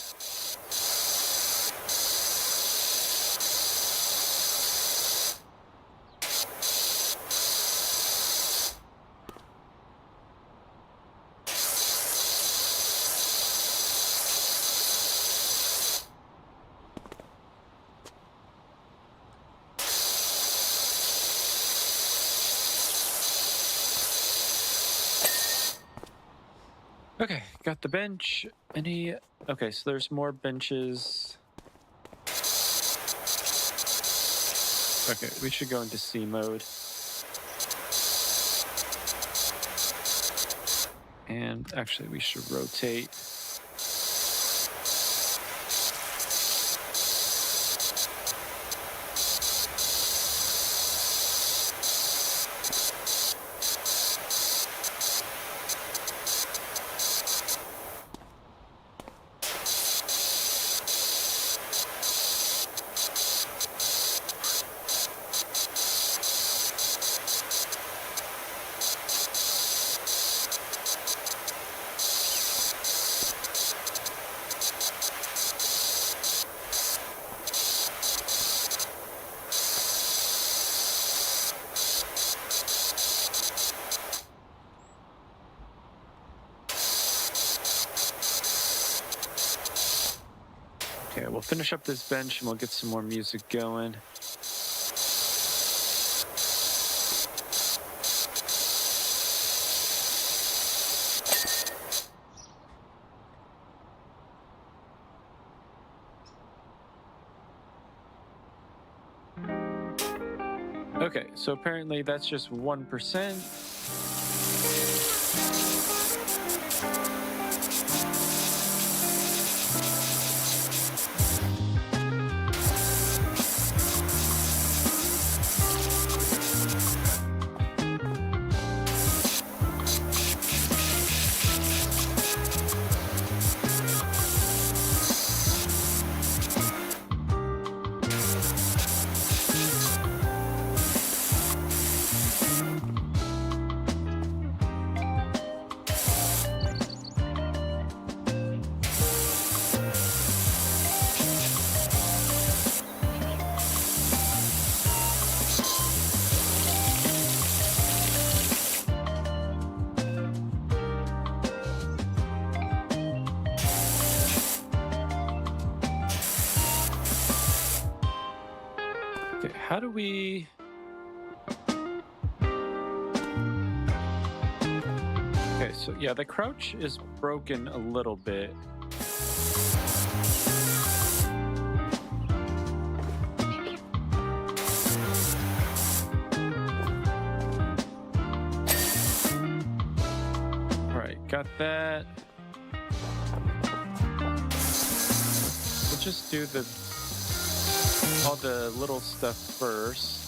Okay, got the bench. Okay, so there's more benches. Okay, we should go into C mode. And actually, we should rotate. Okay, we'll finish up this bench and we'll get some more music going. Okay, so apparently that's just 1%. how do we... Okay, so yeah, the crouch is broken a little bit. All right, got that. We'll just do all the little stuff first.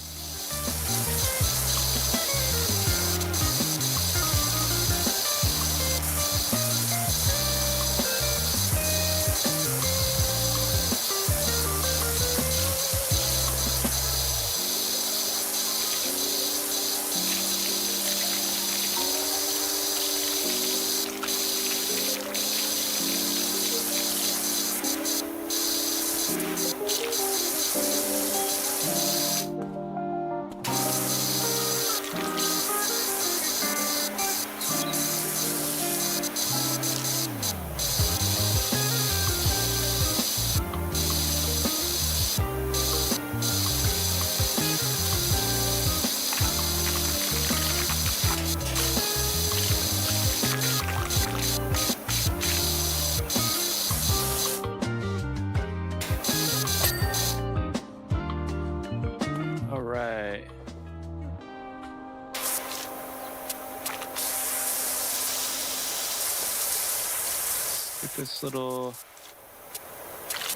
This little,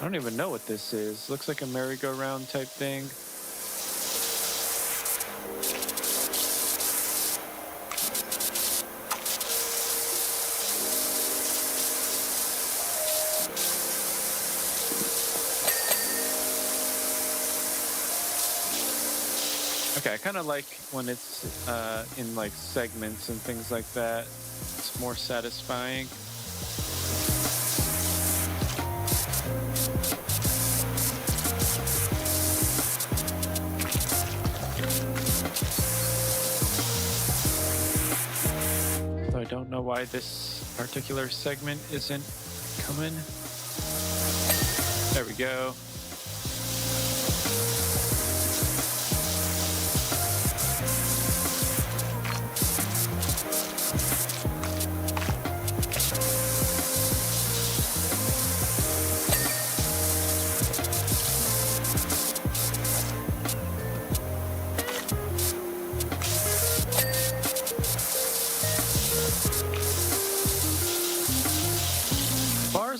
I don't even know what this is. Looks like a merry-go-round type thing. Okay, I kind of like when it's in like segments and things like that. It's more satisfying. I don't know why this particular segment isn't coming. There we go.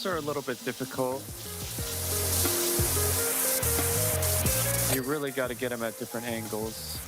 Are a little bit difficult. You really got to get them at different angles.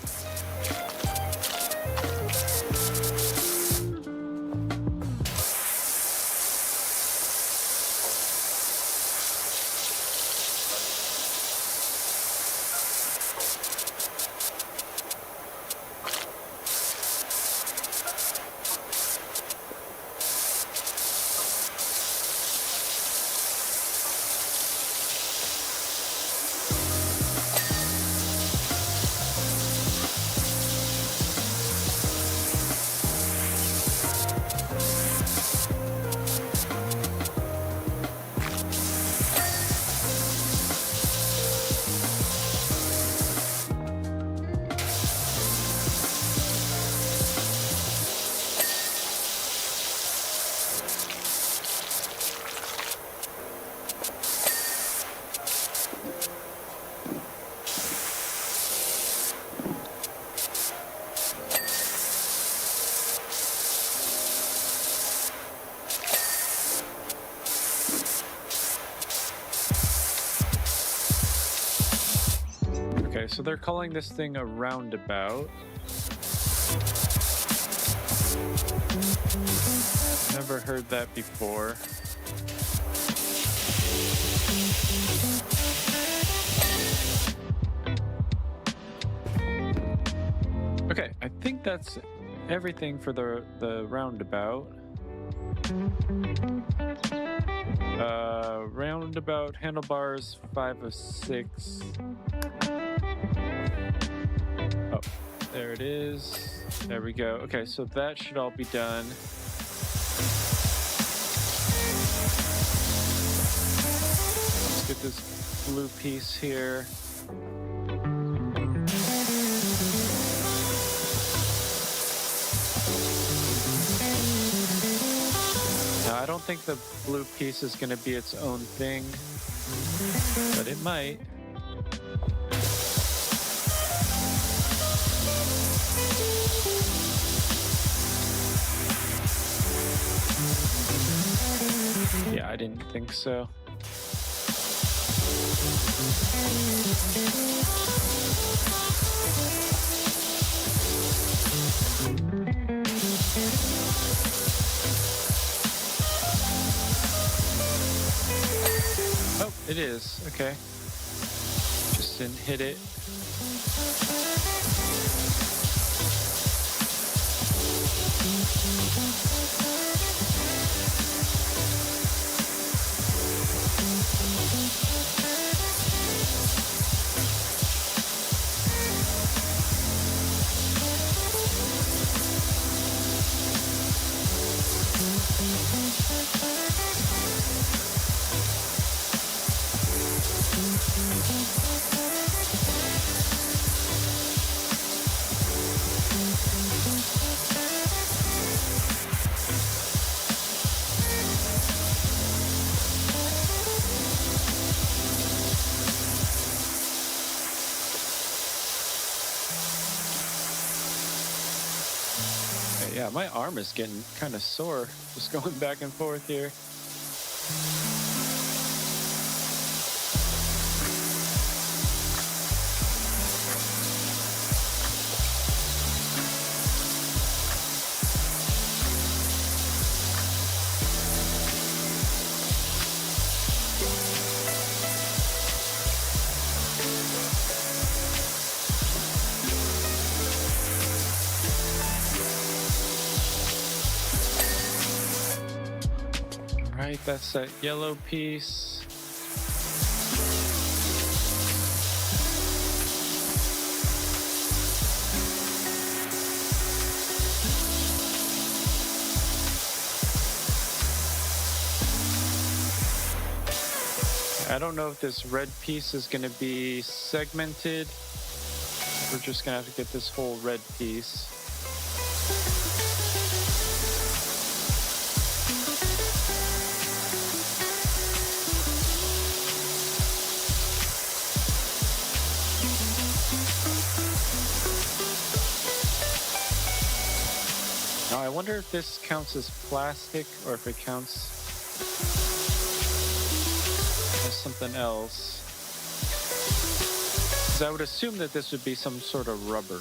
Okay, so they're calling this thing a roundabout. Never heard that before. Okay, I think that's everything for the roundabout. Roundabout handlebars 5 of 6. Oh, there it is. There we go. Okay, so that should all be done. Let's get this blue piece here. I don't think the blue piece is going to be its own thing, but it might. Yeah, I didn't think so. Oh, it is. Okay. Just didn't hit it. Yeah, my arm is getting kind of sore just going back and forth here. Right, that's that yellow piece. I don't know if this red piece is going to be segmented. We're just going to have to get this whole red piece. Now, I wonder if this counts as plastic or if it counts as something else. Because I would assume that this would be some sort of rubber.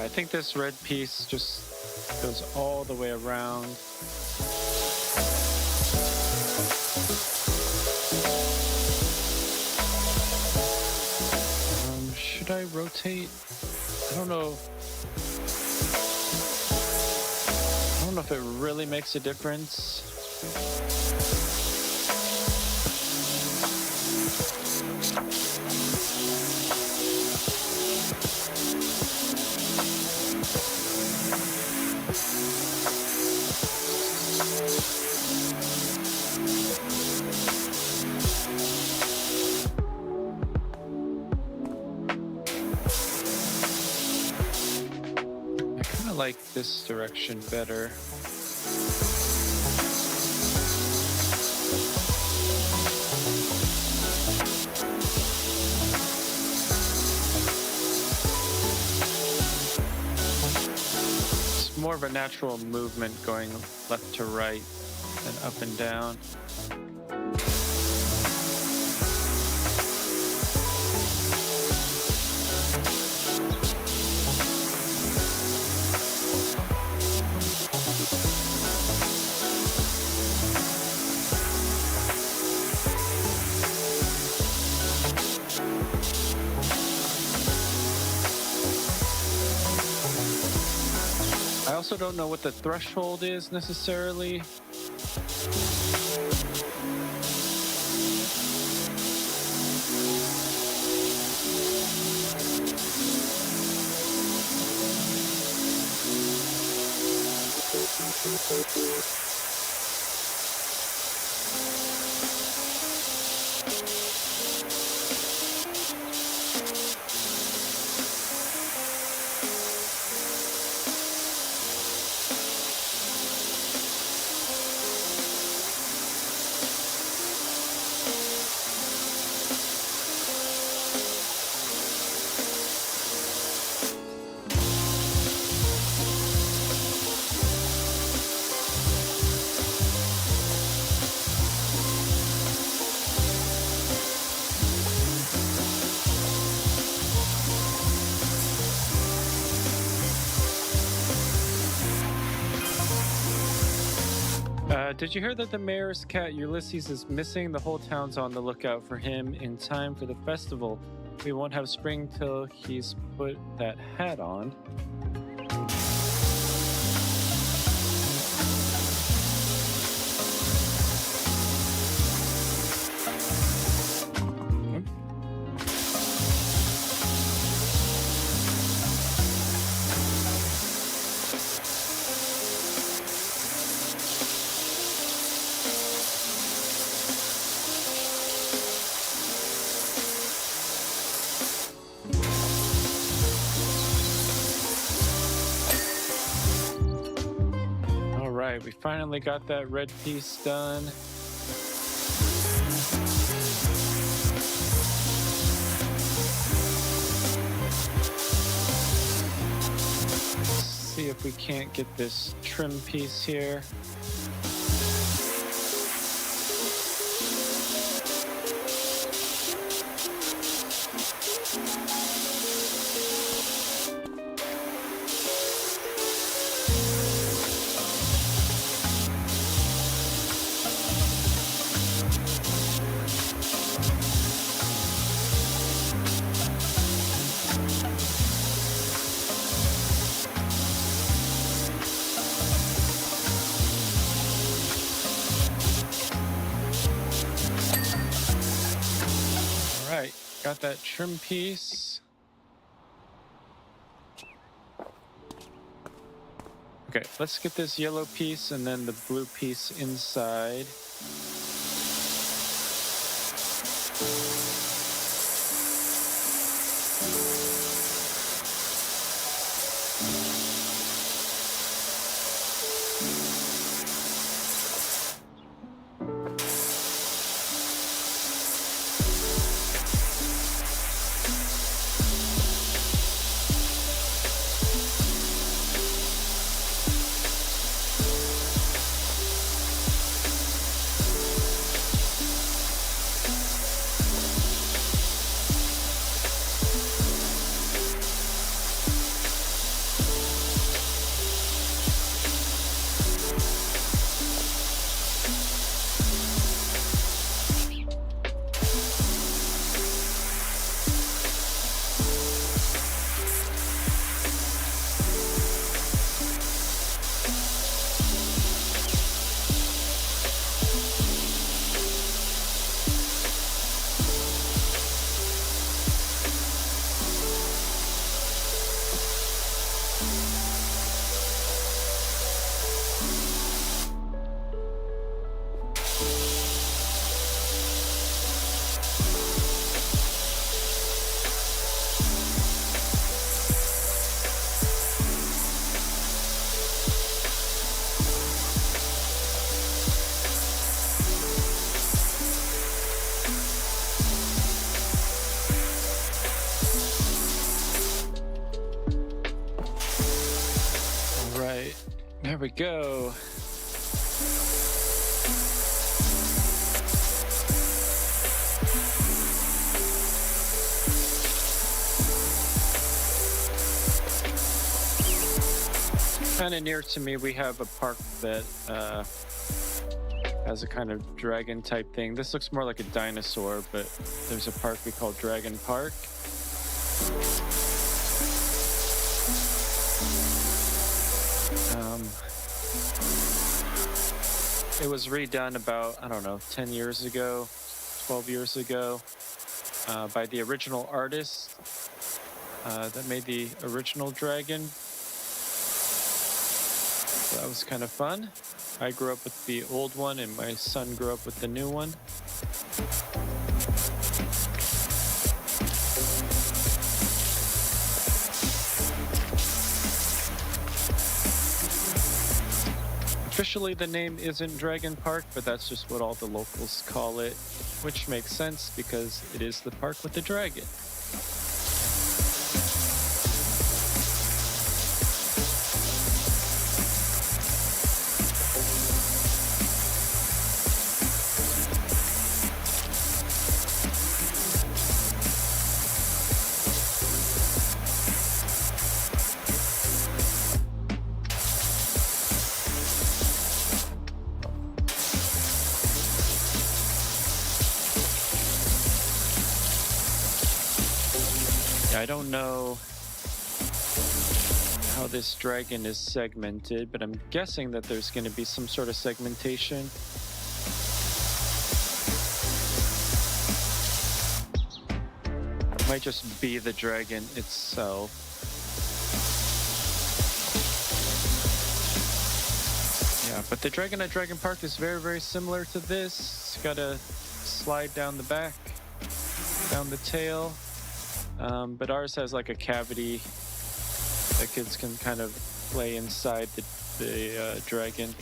I think this red piece just goes all the way around. Should I rotate? I don't know. I don't know if it really makes a difference. like this direction better. It's more of a natural movement going left to right than up and down. I also don't know what the threshold is necessarily. Did you hear that the mayor's cat Ulysses is missing? The whole town's on the lookout for him in time for the festival. We won't have spring till he's put that hat on. We finally got that red piece done. Let's see if we can't get this trim piece here. Got that trim piece. Okay, let's get this yellow piece and then the blue piece inside. we go. Kind of near to me, we have a park that has a kind of dragon type thing. This looks more like a dinosaur, but there's a park we call Dragon Park. It was redone about, I don't know, 10 years ago, 12 years ago, by the original artist that made the original dragon. So that was kind of fun. I grew up with the old one, and my son grew up with the new one. Officially, the name isn't Dragon Park, but that's just what all the locals call it, which makes sense because it is the park with the dragon. I don't know how this dragon is segmented, but I'm guessing that there's going to be some sort of segmentation. It might just be the dragon itself. Yeah, but the dragon at Dragon Park is very, very similar to this. It's got a slide down the back, down the tail. But ours has like a cavity that kids can kind of play inside the dragon.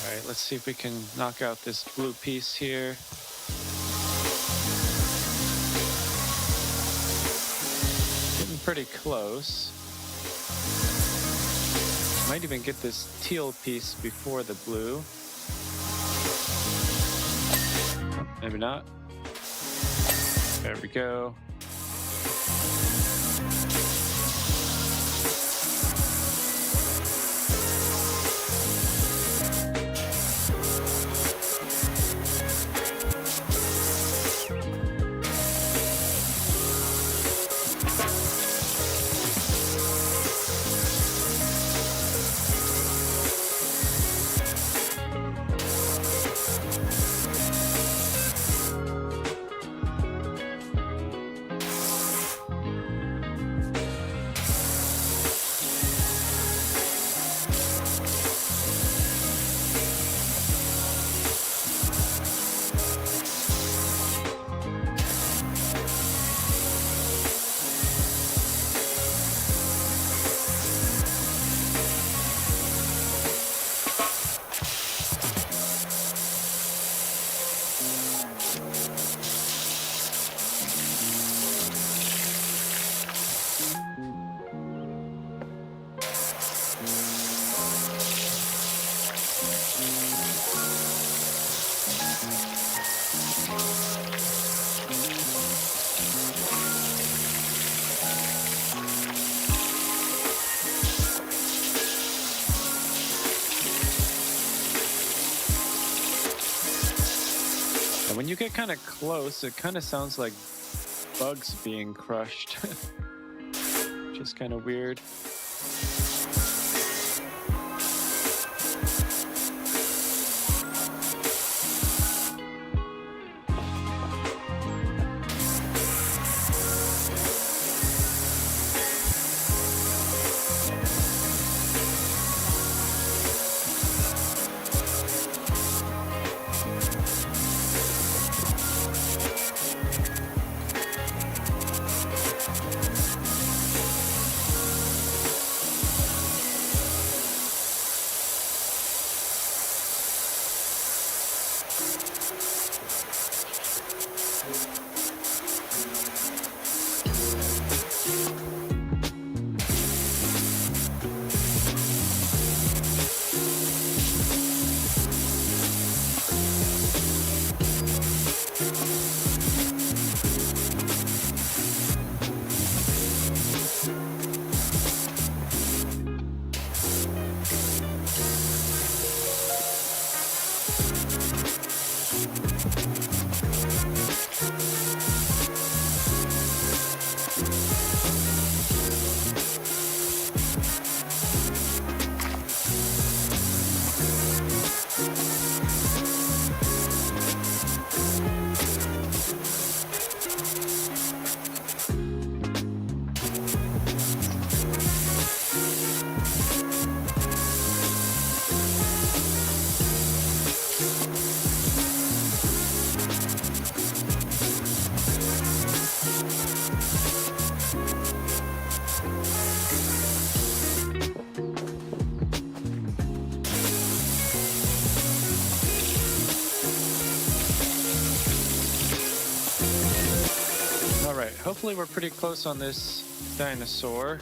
Alright, let's see if we can knock out this blue piece here. Getting pretty close. Might even get this teal piece before the blue. Maybe not. There we go. When you get kind of close, it kind of sounds like bugs being crushed, which is kind of weird. Hopefully we're pretty close on this dinosaur.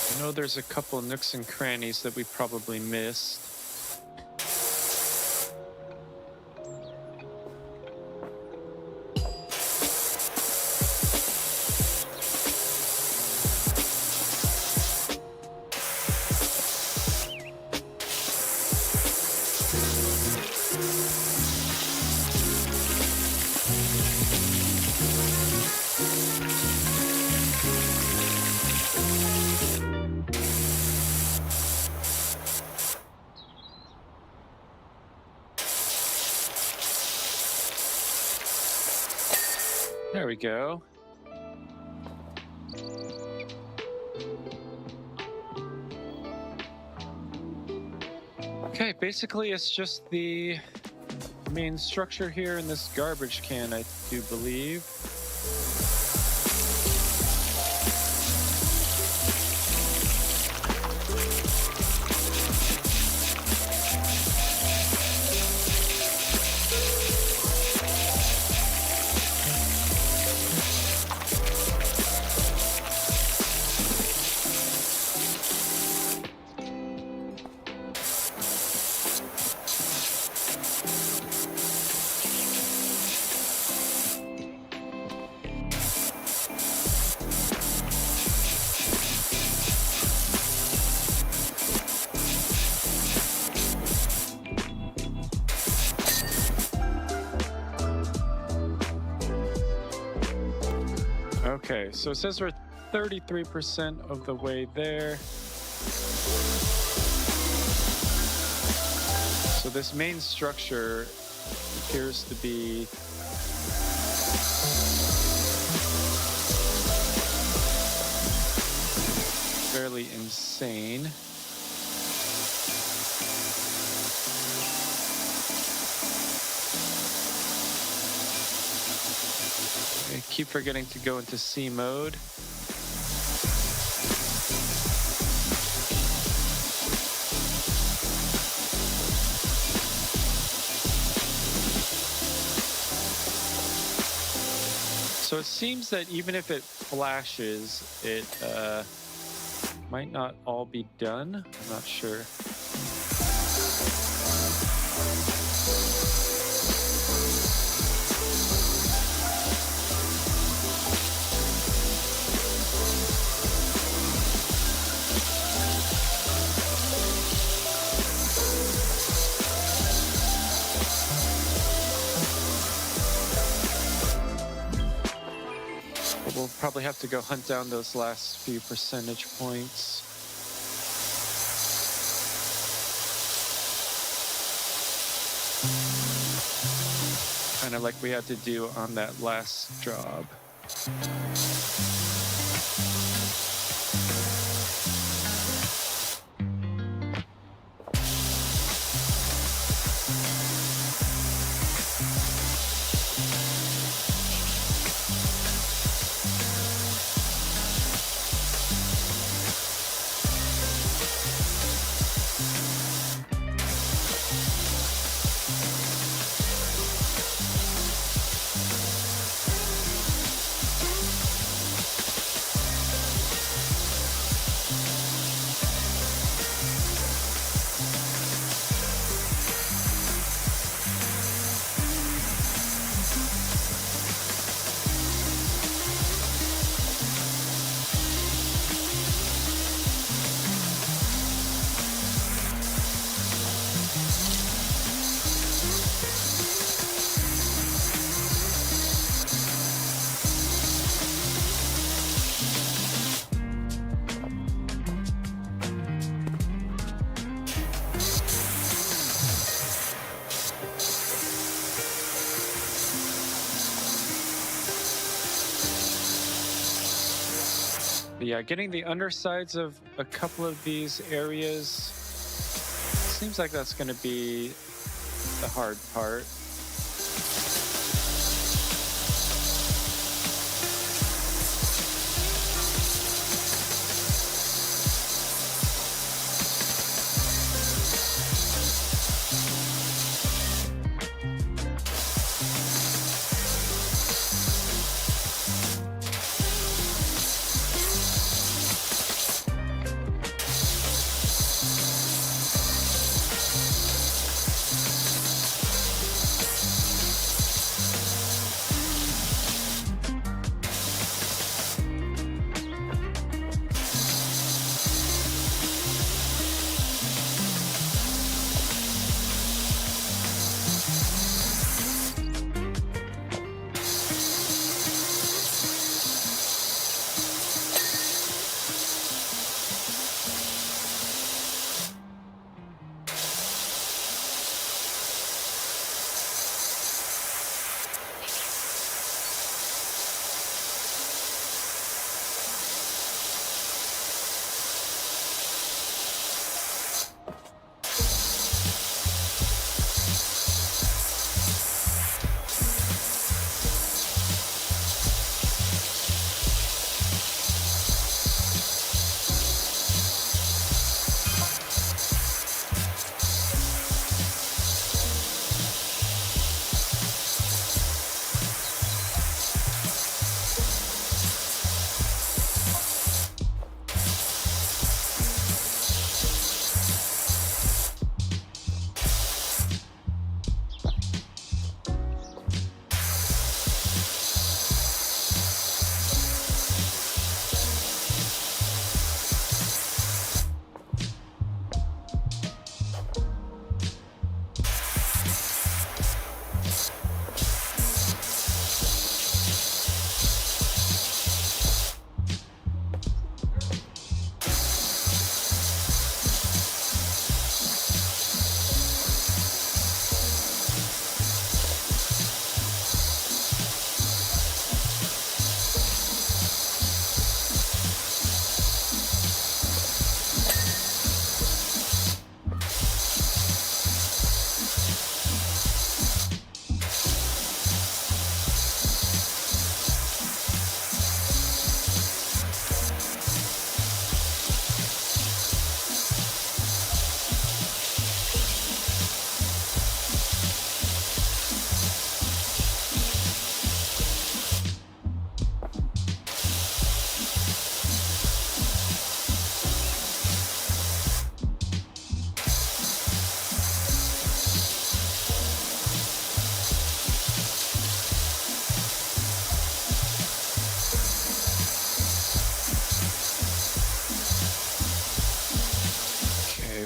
I know there's a couple nooks and crannies that we probably missed. There we go. Okay, basically it's just the main structure here in this garbage can, I do believe. Okay, so it says we're 33% of the way there. So this main structure appears to be fairly insane. I keep forgetting to go into C mode. So it seems that even if it flashes, it might not all be done. I'm not sure. probably have to go hunt down those last few percentage points. Kind of like we had to do on that last job. But yeah, getting the undersides of a couple of these areas seems like that's going to be the hard part.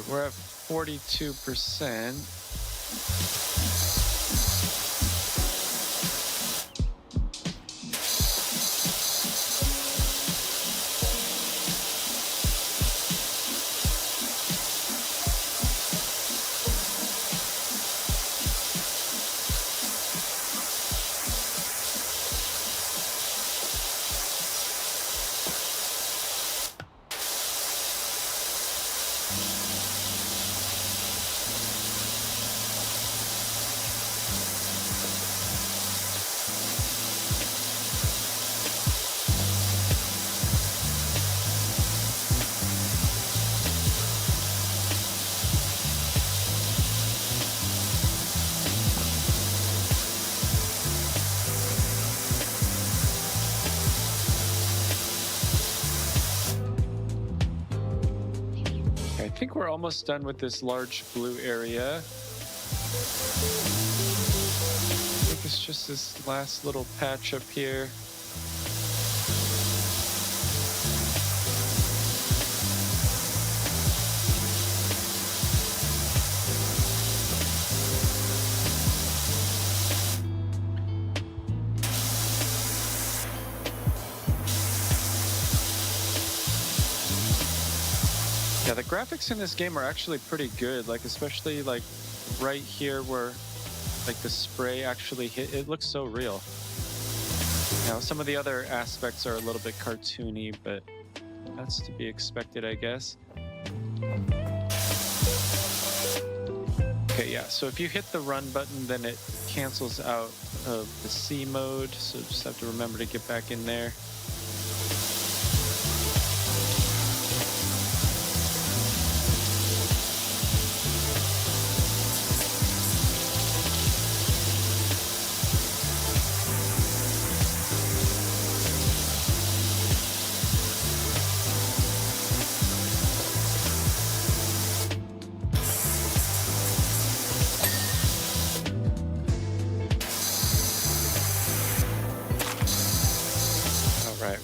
We're at 42%. we're almost done with this large blue area. I think it's just this last little patch up here. Yeah, the graphics in this game are actually pretty good, like especially like right here where like the spray actually hit, it looks so real. Now, some of the other aspects are a little bit cartoony, but that's to be expected, I guess. Okay, yeah, so if you hit the run button, then it cancels out of the C mode, so just have to remember to get back in there.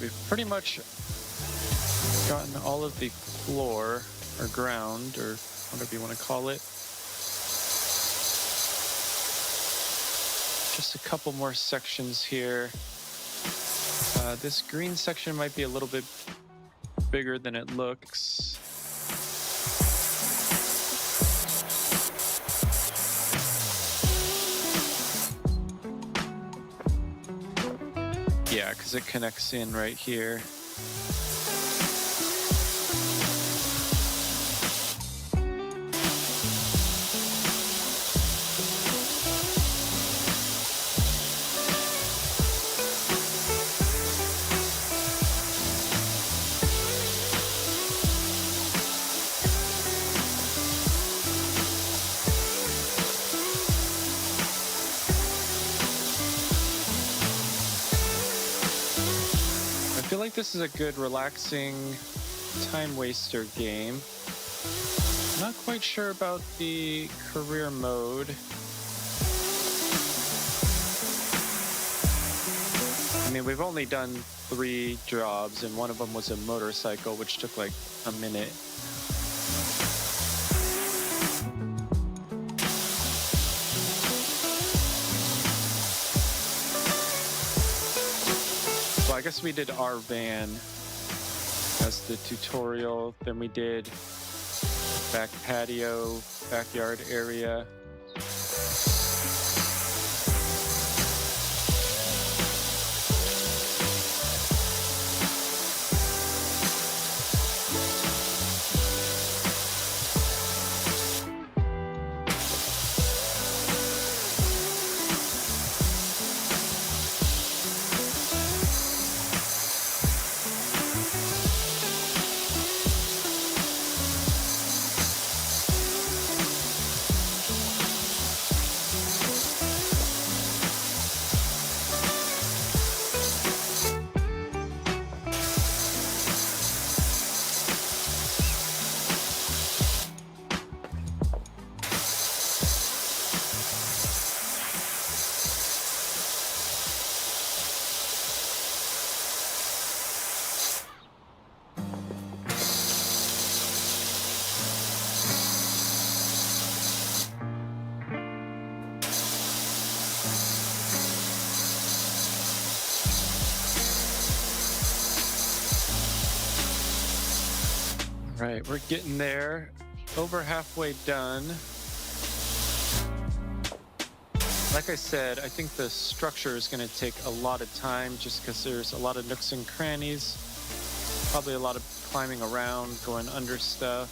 We've pretty much gotten all of the floor or ground or whatever you want to call it. Just a couple more sections here. This green section might be a little bit bigger than it looks. Yeah, because it connects in right here. I feel like this is a good, relaxing, time waster game. Not quite sure about the career mode. I mean, we've only done 3 jobs, and one of them was a motorcycle, which took like a minute. I guess we did our van as the tutorial. Then we did back patio, backyard area. Right, we're getting there. Over halfway done. Like I said, I think the structure is going to take a lot of time just because there's a lot of nooks and crannies. Probably a lot of climbing around, going under stuff.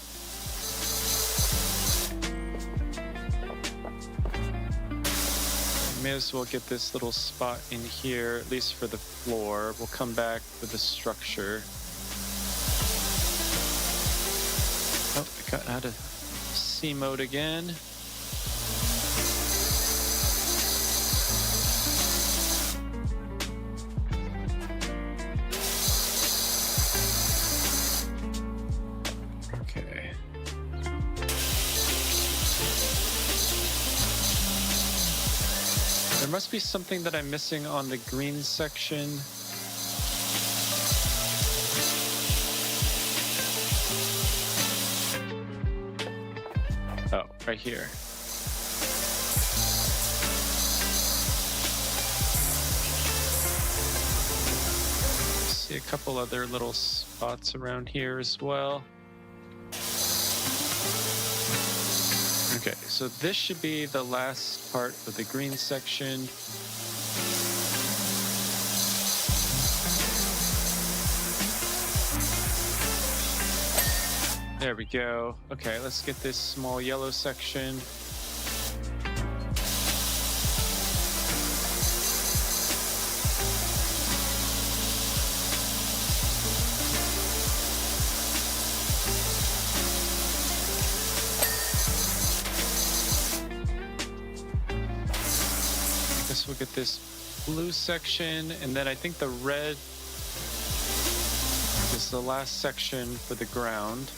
May as well get this little spot in here, at least for the floor. We'll come back with the structure. Oh, I got out of C mode again. Okay. There must be something that I'm missing on the green section. Oh, right here. See a couple other little spots around here as well. Okay, so this should be the last part of the green section. There we go. Okay, let's get this small yellow section. We'll get this blue section, and then I think the red is the last section for the ground.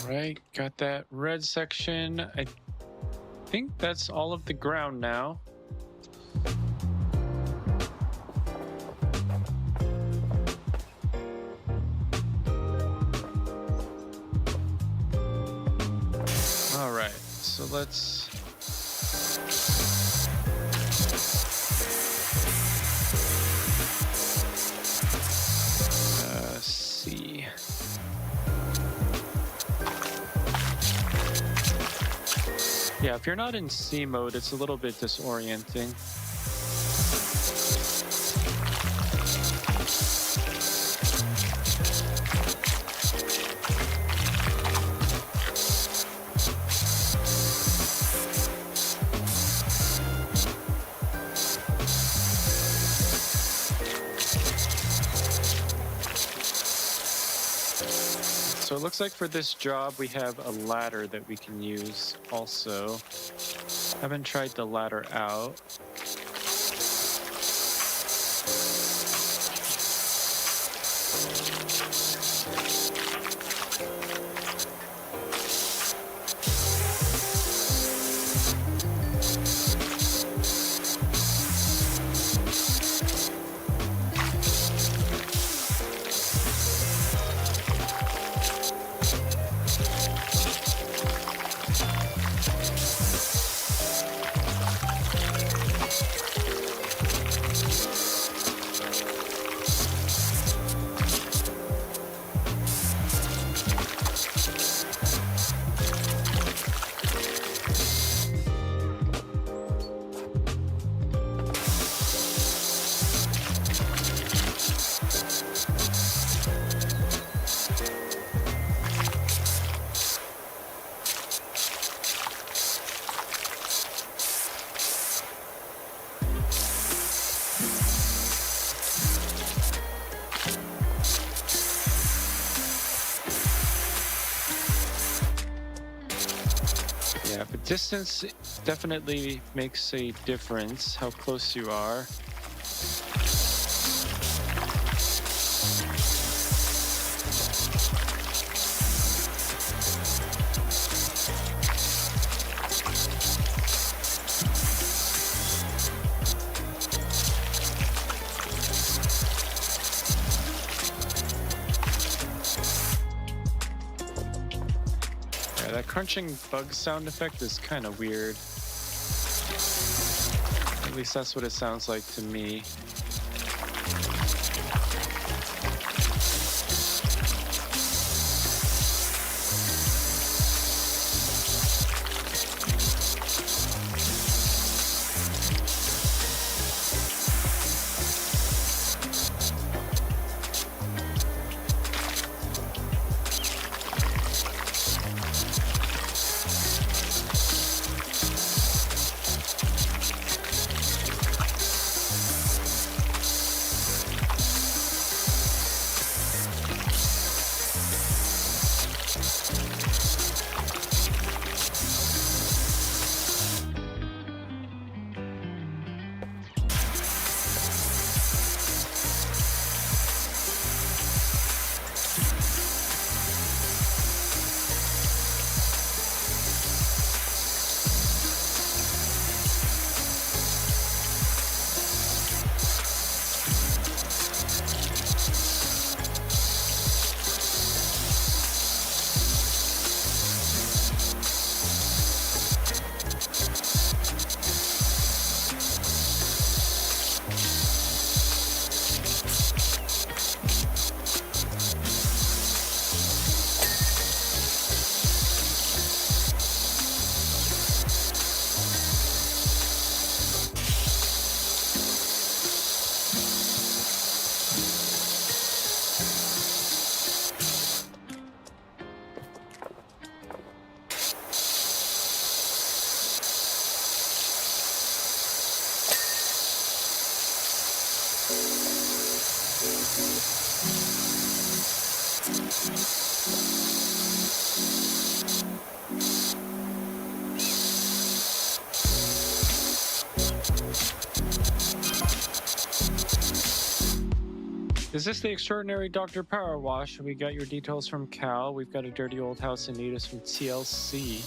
Right, got that red section. I think that's all of the ground now. All right, so let's see. Yeah, if you're not in C mode, it's a little bit disorienting. So it looks like for this job, we have a ladder that we can use also. Haven't tried the ladder out. Yeah, but distance definitely makes a difference, how close you are. Yeah, that crunching bug sound effect is kind of weird. At least that's what it sounds like to me. Is this the extraordinary Dr. PowerWash? We got your details from Cal. We've got a dirty old house in need us from TLC.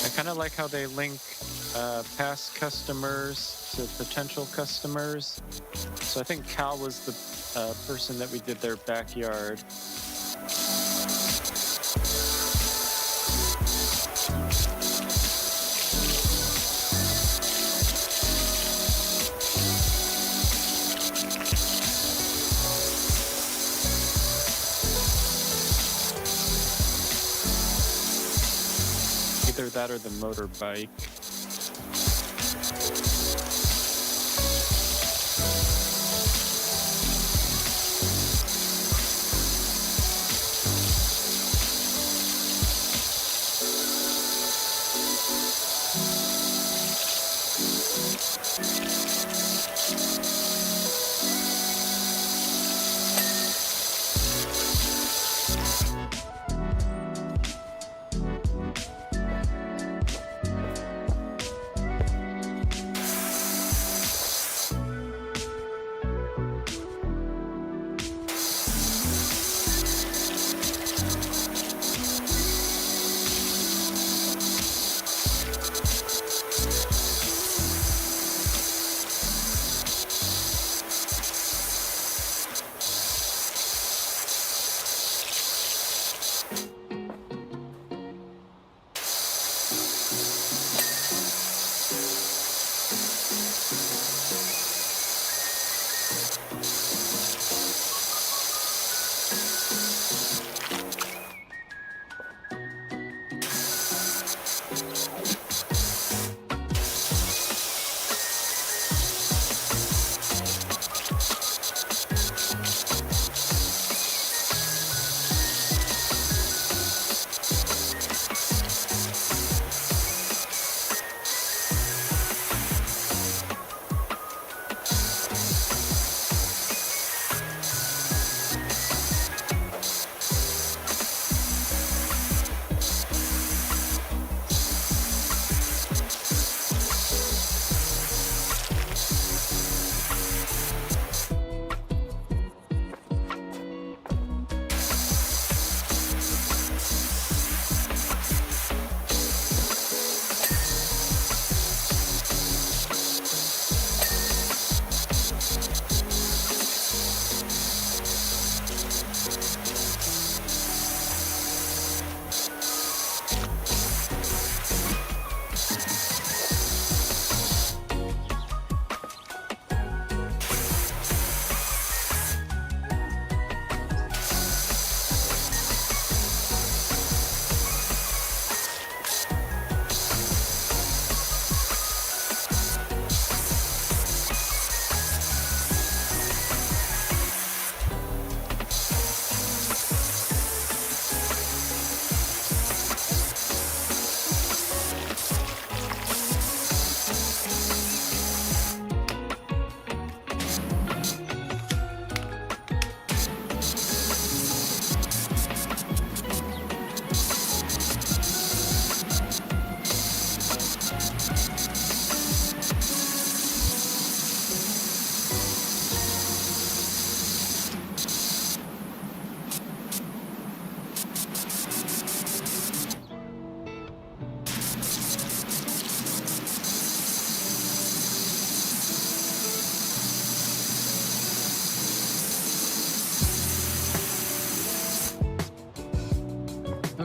I kind of like how they link past customers to potential customers. So I think Cal was the person that we did their backyard. Either that or the motorbike.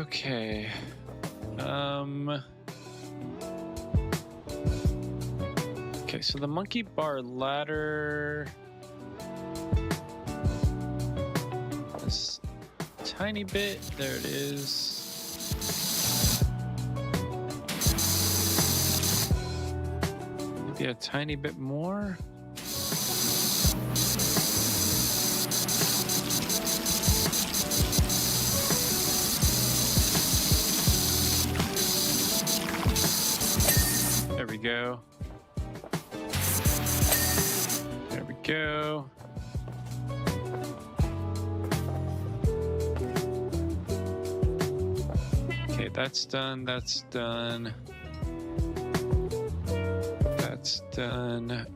Okay. Okay, so the monkey bar ladder. This tiny bit. There it is. Maybe a tiny bit more. There we go. There we go. Okay, that's done. That's done. That's done.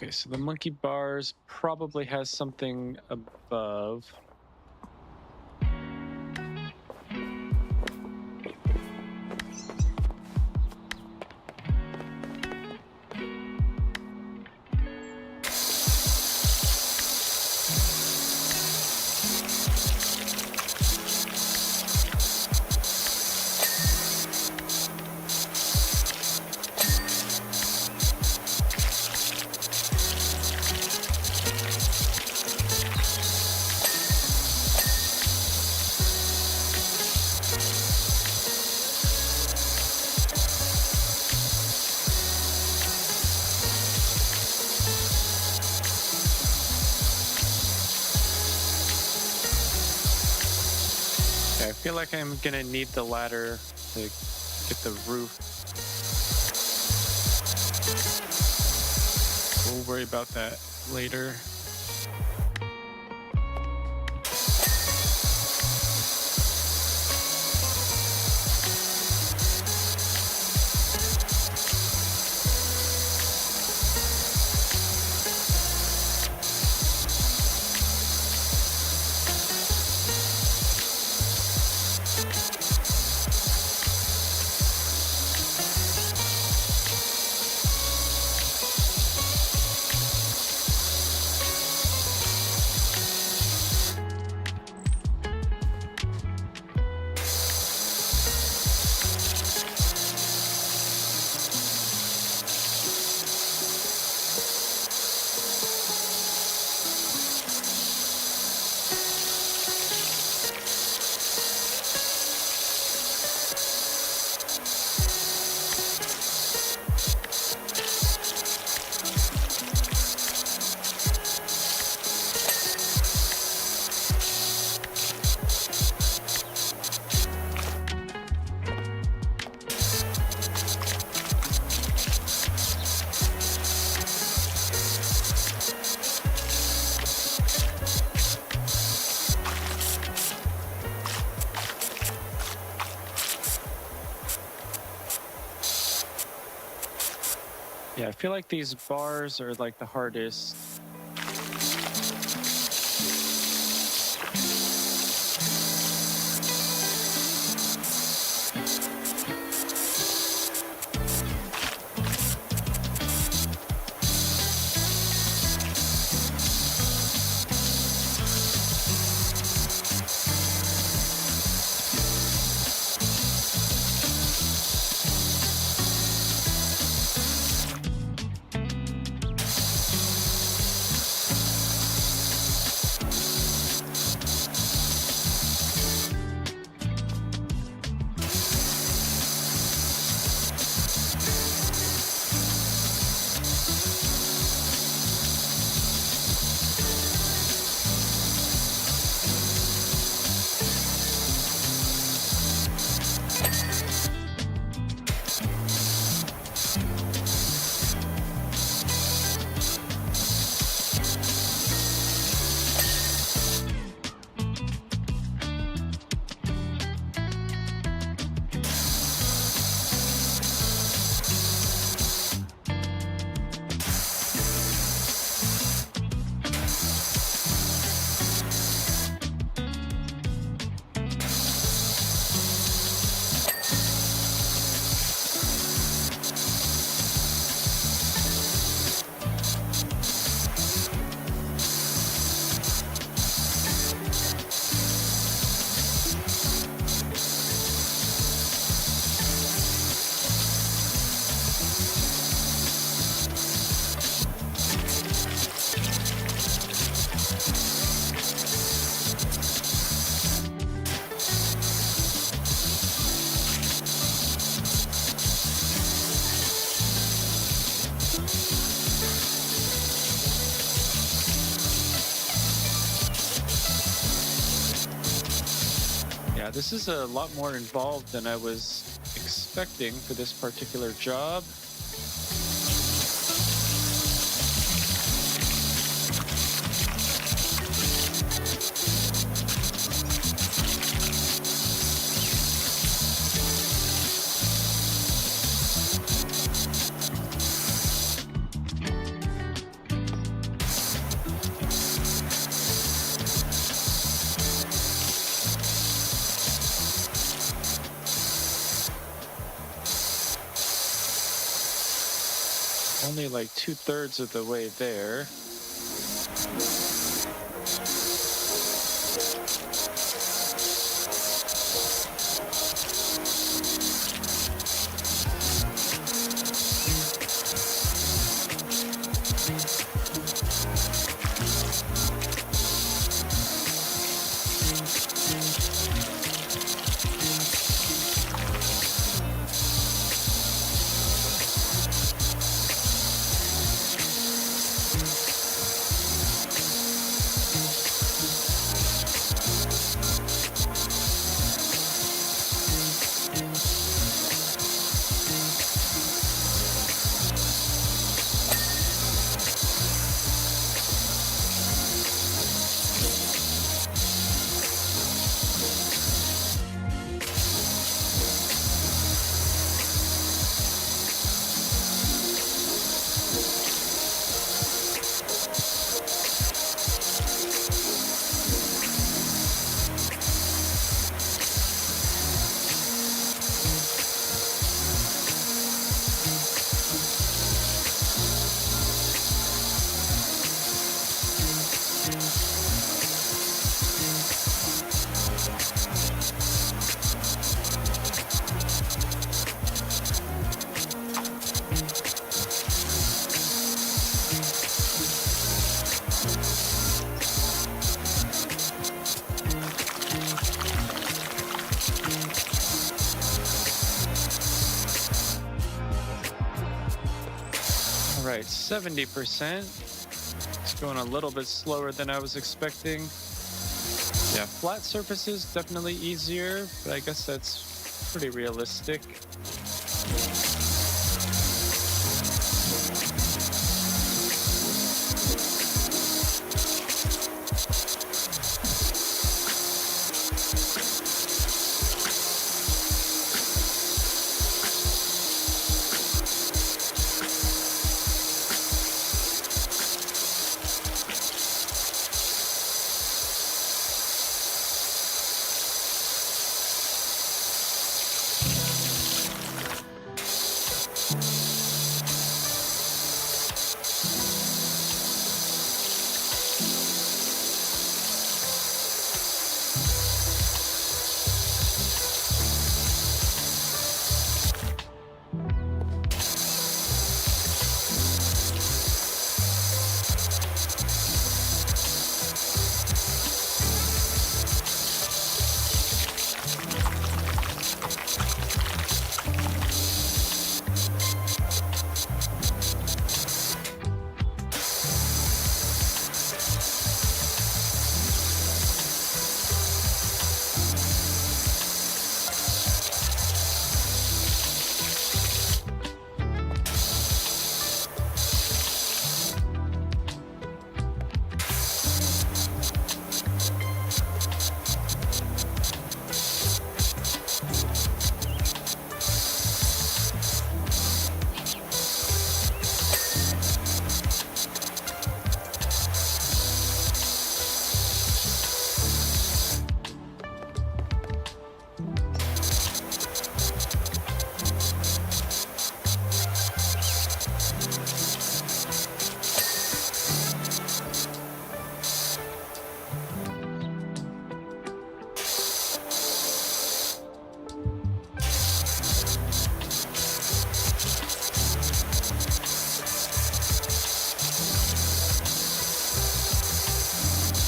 Okay, so the monkey bars probably has something above. I feel like I'm gonna need the ladder to get the roof. We'll worry about that later. Yeah, I feel like these bars are like the hardest. Yeah, this is a lot more involved than I was expecting for this particular job. Only like 2/3 of the way there. All right, 70%. It's going a little bit slower than I was expecting. Yeah, flat surfaces definitely easier, but I guess that's pretty realistic.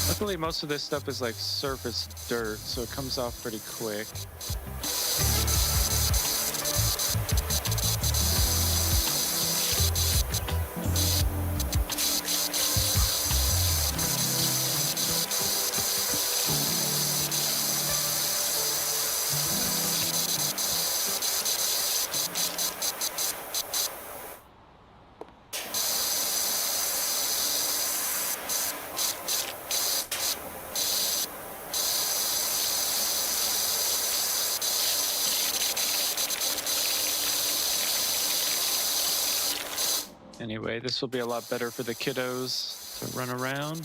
Luckily, most of this stuff is like surface dirt, so it comes off pretty quick. Anyway, this will be a lot better for the kiddos to run around.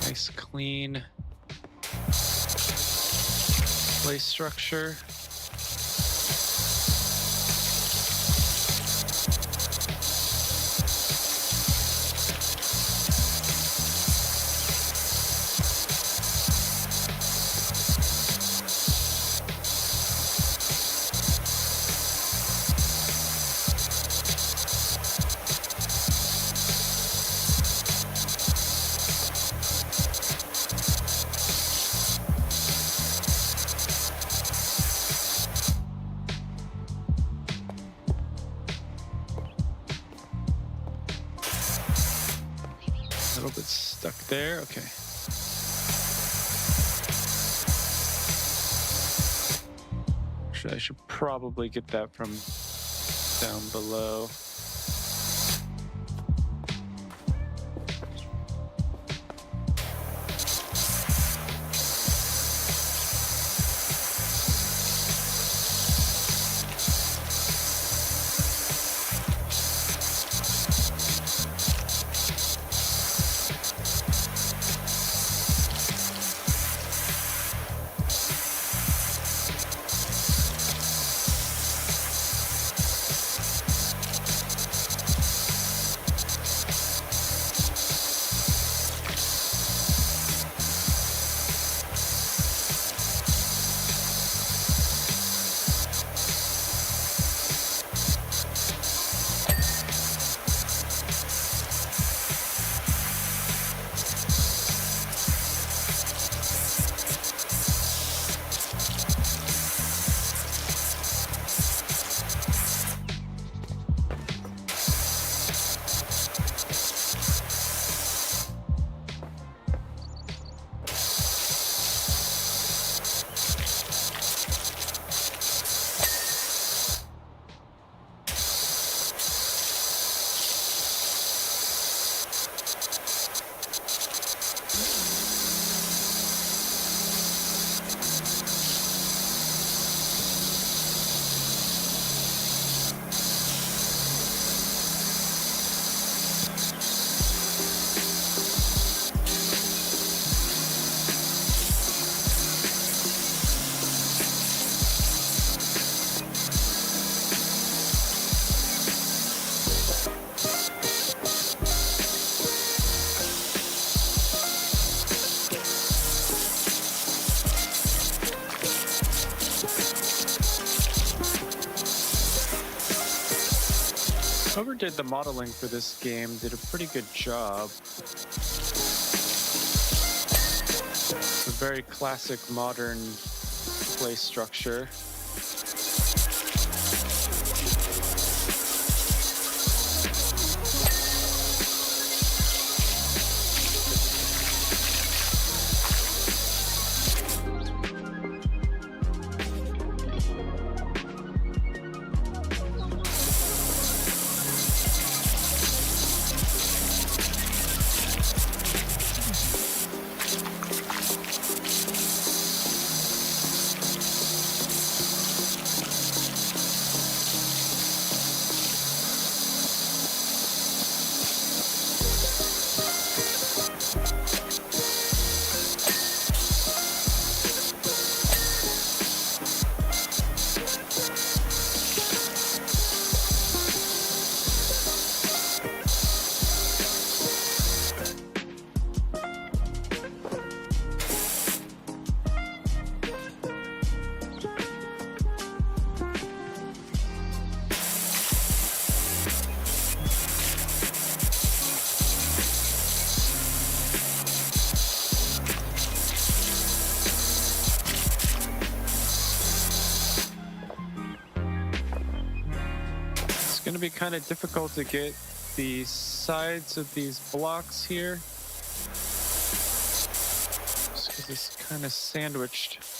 Nice, clean play structure. A little bit stuck there. Okay. Actually, I should probably get that from down below. Whoever did the modeling for this game did a pretty good job. It's a very classic modern play structure. It's going to be kind of difficult to get the sides of these blocks here, just because it's kind of sandwiched. Let's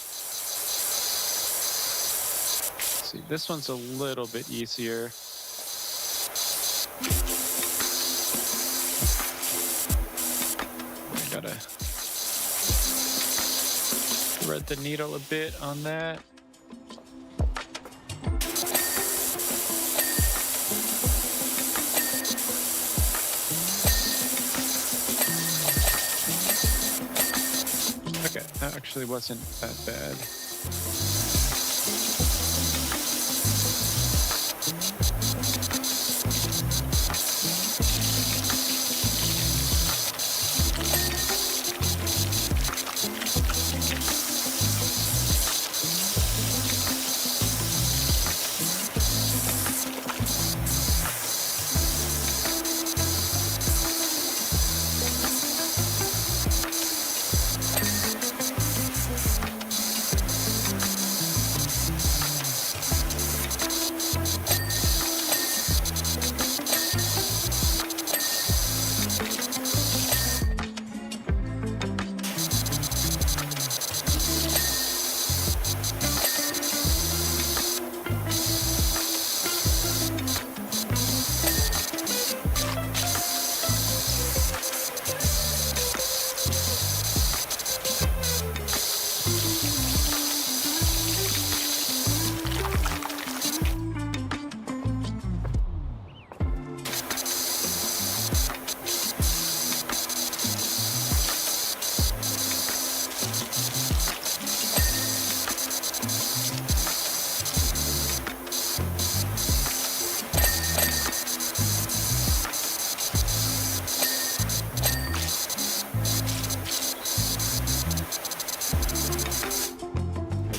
see, this one's a little bit easier. I gotta thread the needle a bit on that. That actually wasn't that bad.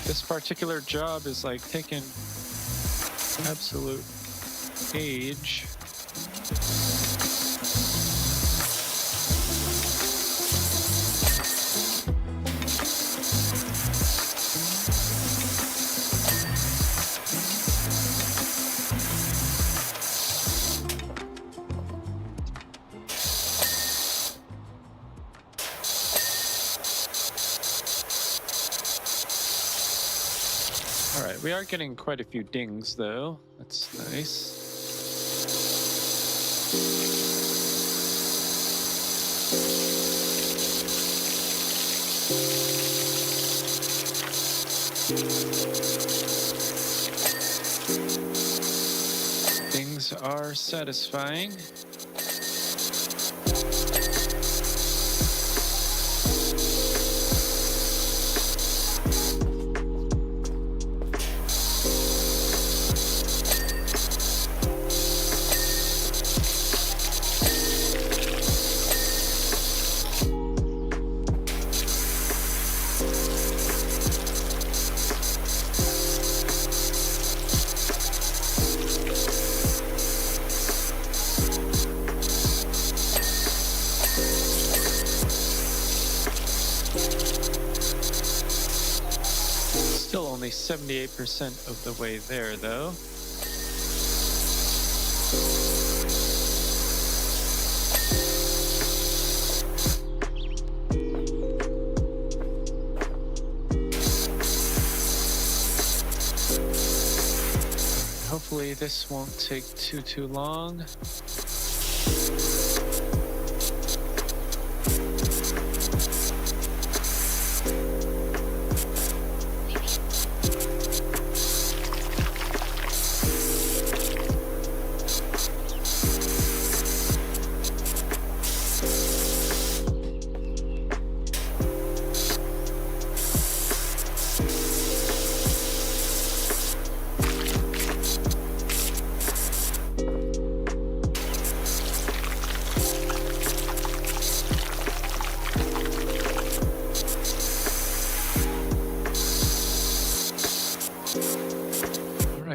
This particular job is like taking absolute age. All right, we are getting quite a few dings though. That's nice. Things are satisfying. Still only 78% of the way there, though. Hopefully this won't take too long.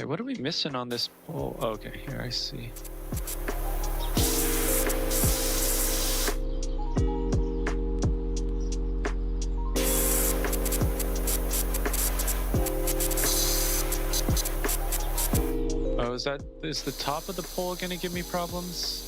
What are we missing on this pole? Oh, okay, here I see. Oh, is the top of the pole gonna give me problems?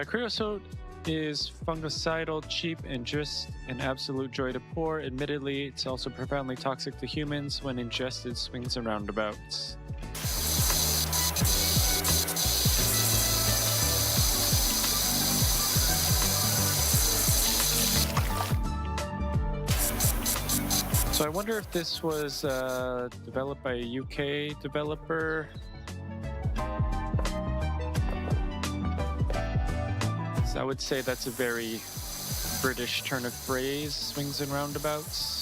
Creosote is fungicidal, cheap, and just an absolute joy to pour. Admittedly, it's also profoundly toxic to humans when ingested. Swings and roundabouts. So I wonder if this was developed by a UK developer. So I would say that's a very British turn of phrase, swings and roundabouts.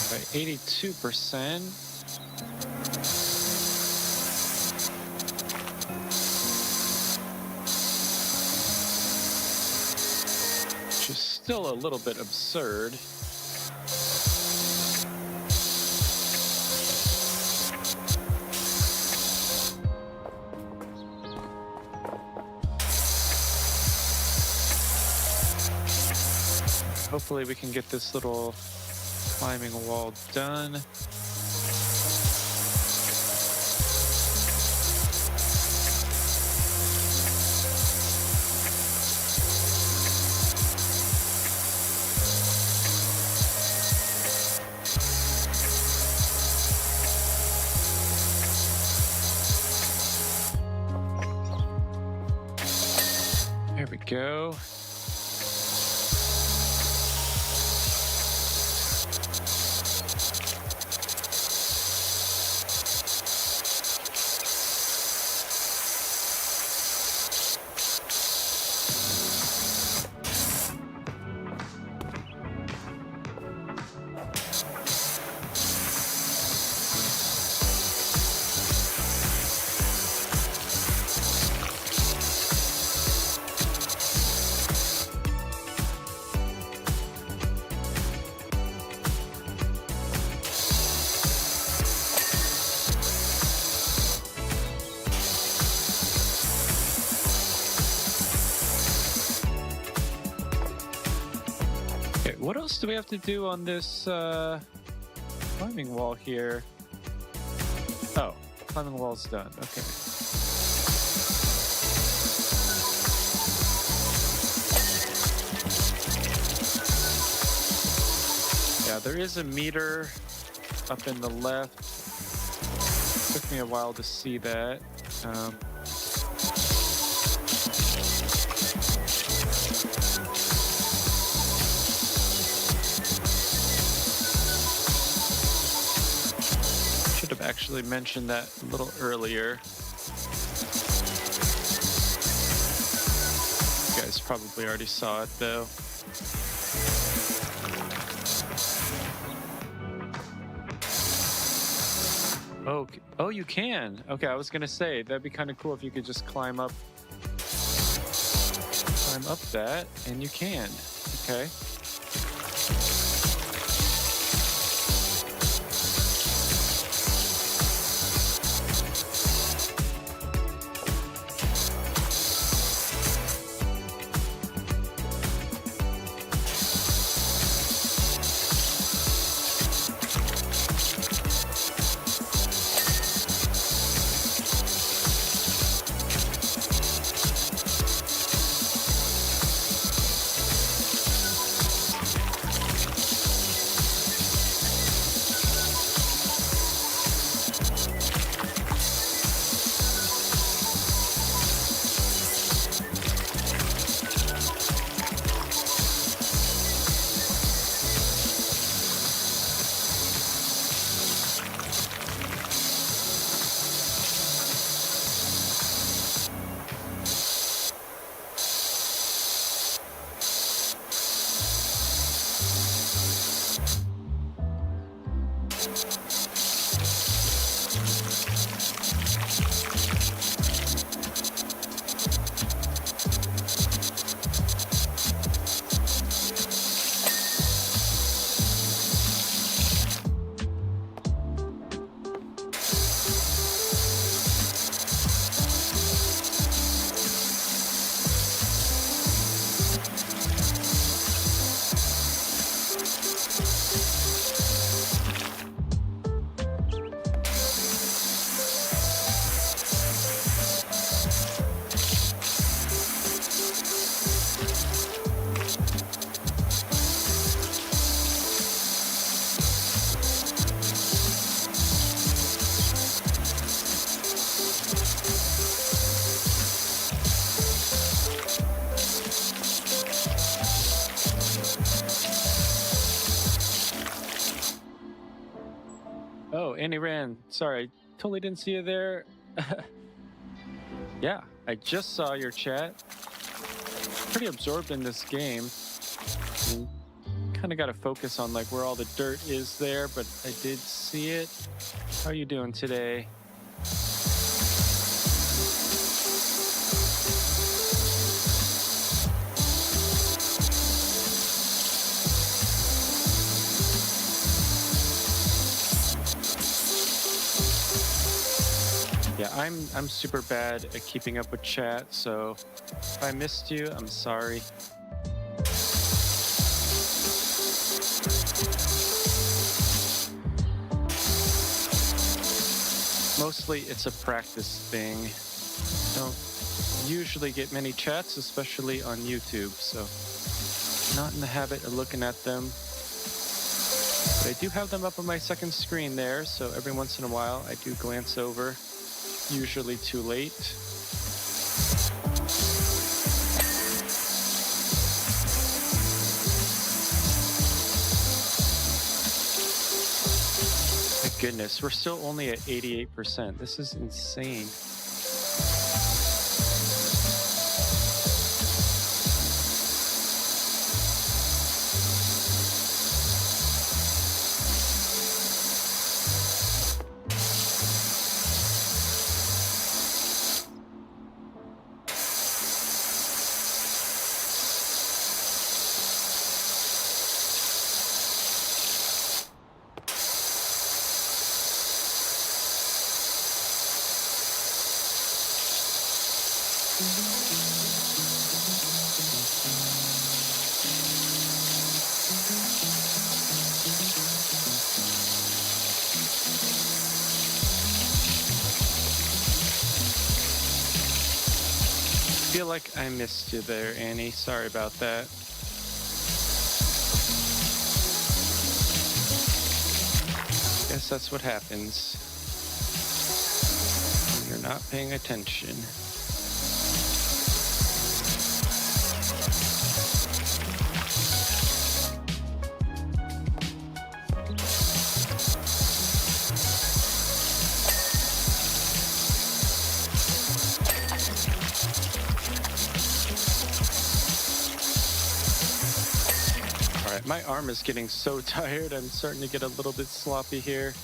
By 82%. Which is still a little bit absurd. Hopefully we can get this little climbing wall done. There we go. What else do we have to do on this climbing wall here? Oh, climbing wall's done. Okay. Yeah, there is a meter up in the left. Took me a while to see that. should have actually mentioned that a little earlier. You guys probably already saw it though. Okay. Oh, you can. Okay, I was gonna say that'd be kind of cool if you could just climb up that, and you can. Okay. Oh, Annie Rand, sorry, totally didn't see you there. Yeah, I just saw your chat. Pretty absorbed in this game. Kind of got to focus on like where all the dirt is there, but I did see it. How are you doing today? Yeah, I'm super bad at keeping up with chat, so if I missed you, I'm sorry. Mostly it's a practice thing. Don't usually get many chats, especially on YouTube, so not in the habit of looking at them. But I do have them up on my second screen there, so every once in a while I do glance over. Usually too late. My goodness, we're still only at 88%. This is insane. I feel like I missed you there, Annie. Sorry about that. Guess that's what happens when you're not paying attention. my arm is getting so tired. I'm starting to get a little bit sloppy here.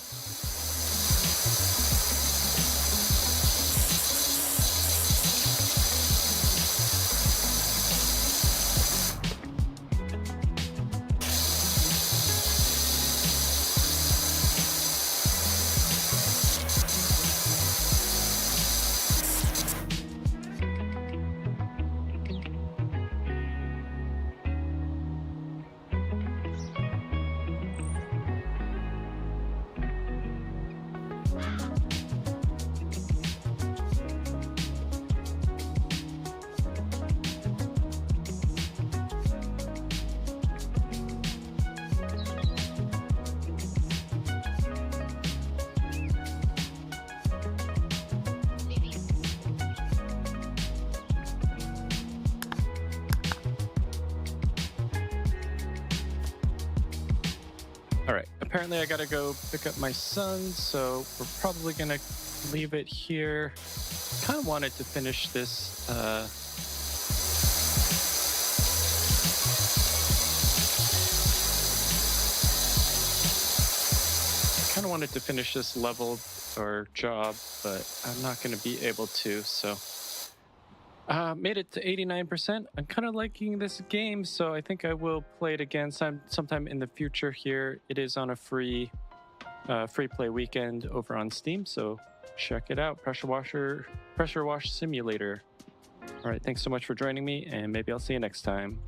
All right, apparently I gotta go pick up my son, so we're probably gonna leave it here. Kind of wanted to finish this level or job, but I'm not gonna be able to, so made it to 89%. I'm kind of liking this game, so I think I will play it again sometime in the future here. It is on a free play weekend over on Steam, so check it out. Pressure Wash Simulator. All right, thanks so much for joining me, and maybe I'll see you next time.